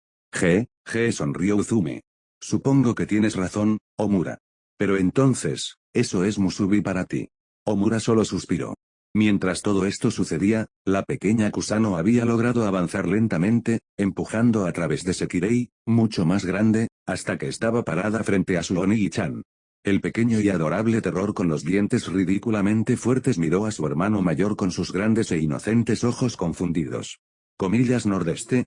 Sonrió Uzume. Supongo que tienes razón, Omura. Pero entonces, eso es Musubi para ti. Omura solo suspiró. Mientras todo esto sucedía, la pequeña Kusano había logrado avanzar lentamente, empujando a través de Sekirei, mucho más grande, hasta que estaba parada frente a su Onigi-chan. El pequeño y adorable terror con los dientes ridículamente fuertes miró a su hermano mayor con sus grandes e inocentes ojos confundidos. Comillas nordeste,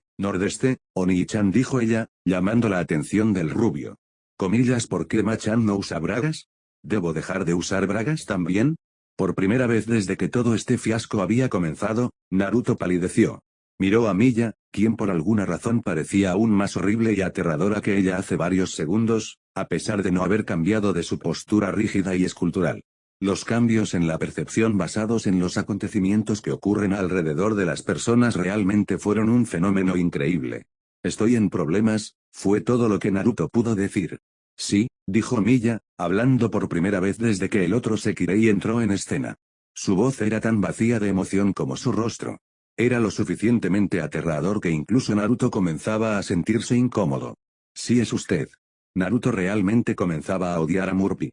Onigi-chan dijo ella, llamando la atención del rubio. Comillas ¿por qué Ma-chan no usa bragas? ¿Debo dejar de usar bragas también? Por primera vez desde que todo este fiasco había comenzado, Naruto palideció. Miró a Miya, quien por alguna razón parecía aún más horrible y aterradora que ella hace varios segundos, a pesar de no haber cambiado de su postura rígida y escultural. Los cambios en la percepción basados en los acontecimientos que ocurren alrededor de las personas realmente fueron un fenómeno increíble. Estoy en problemas, fue todo lo que Naruto pudo decir. Sí, dijo Miya, hablando por primera vez desde que el otro Sekirei entró en escena. Su voz era tan vacía de emoción como su rostro. Era lo suficientemente aterrador que incluso Naruto comenzaba a sentirse incómodo. Sí es usted. Naruto realmente comenzaba a odiar a Murphy.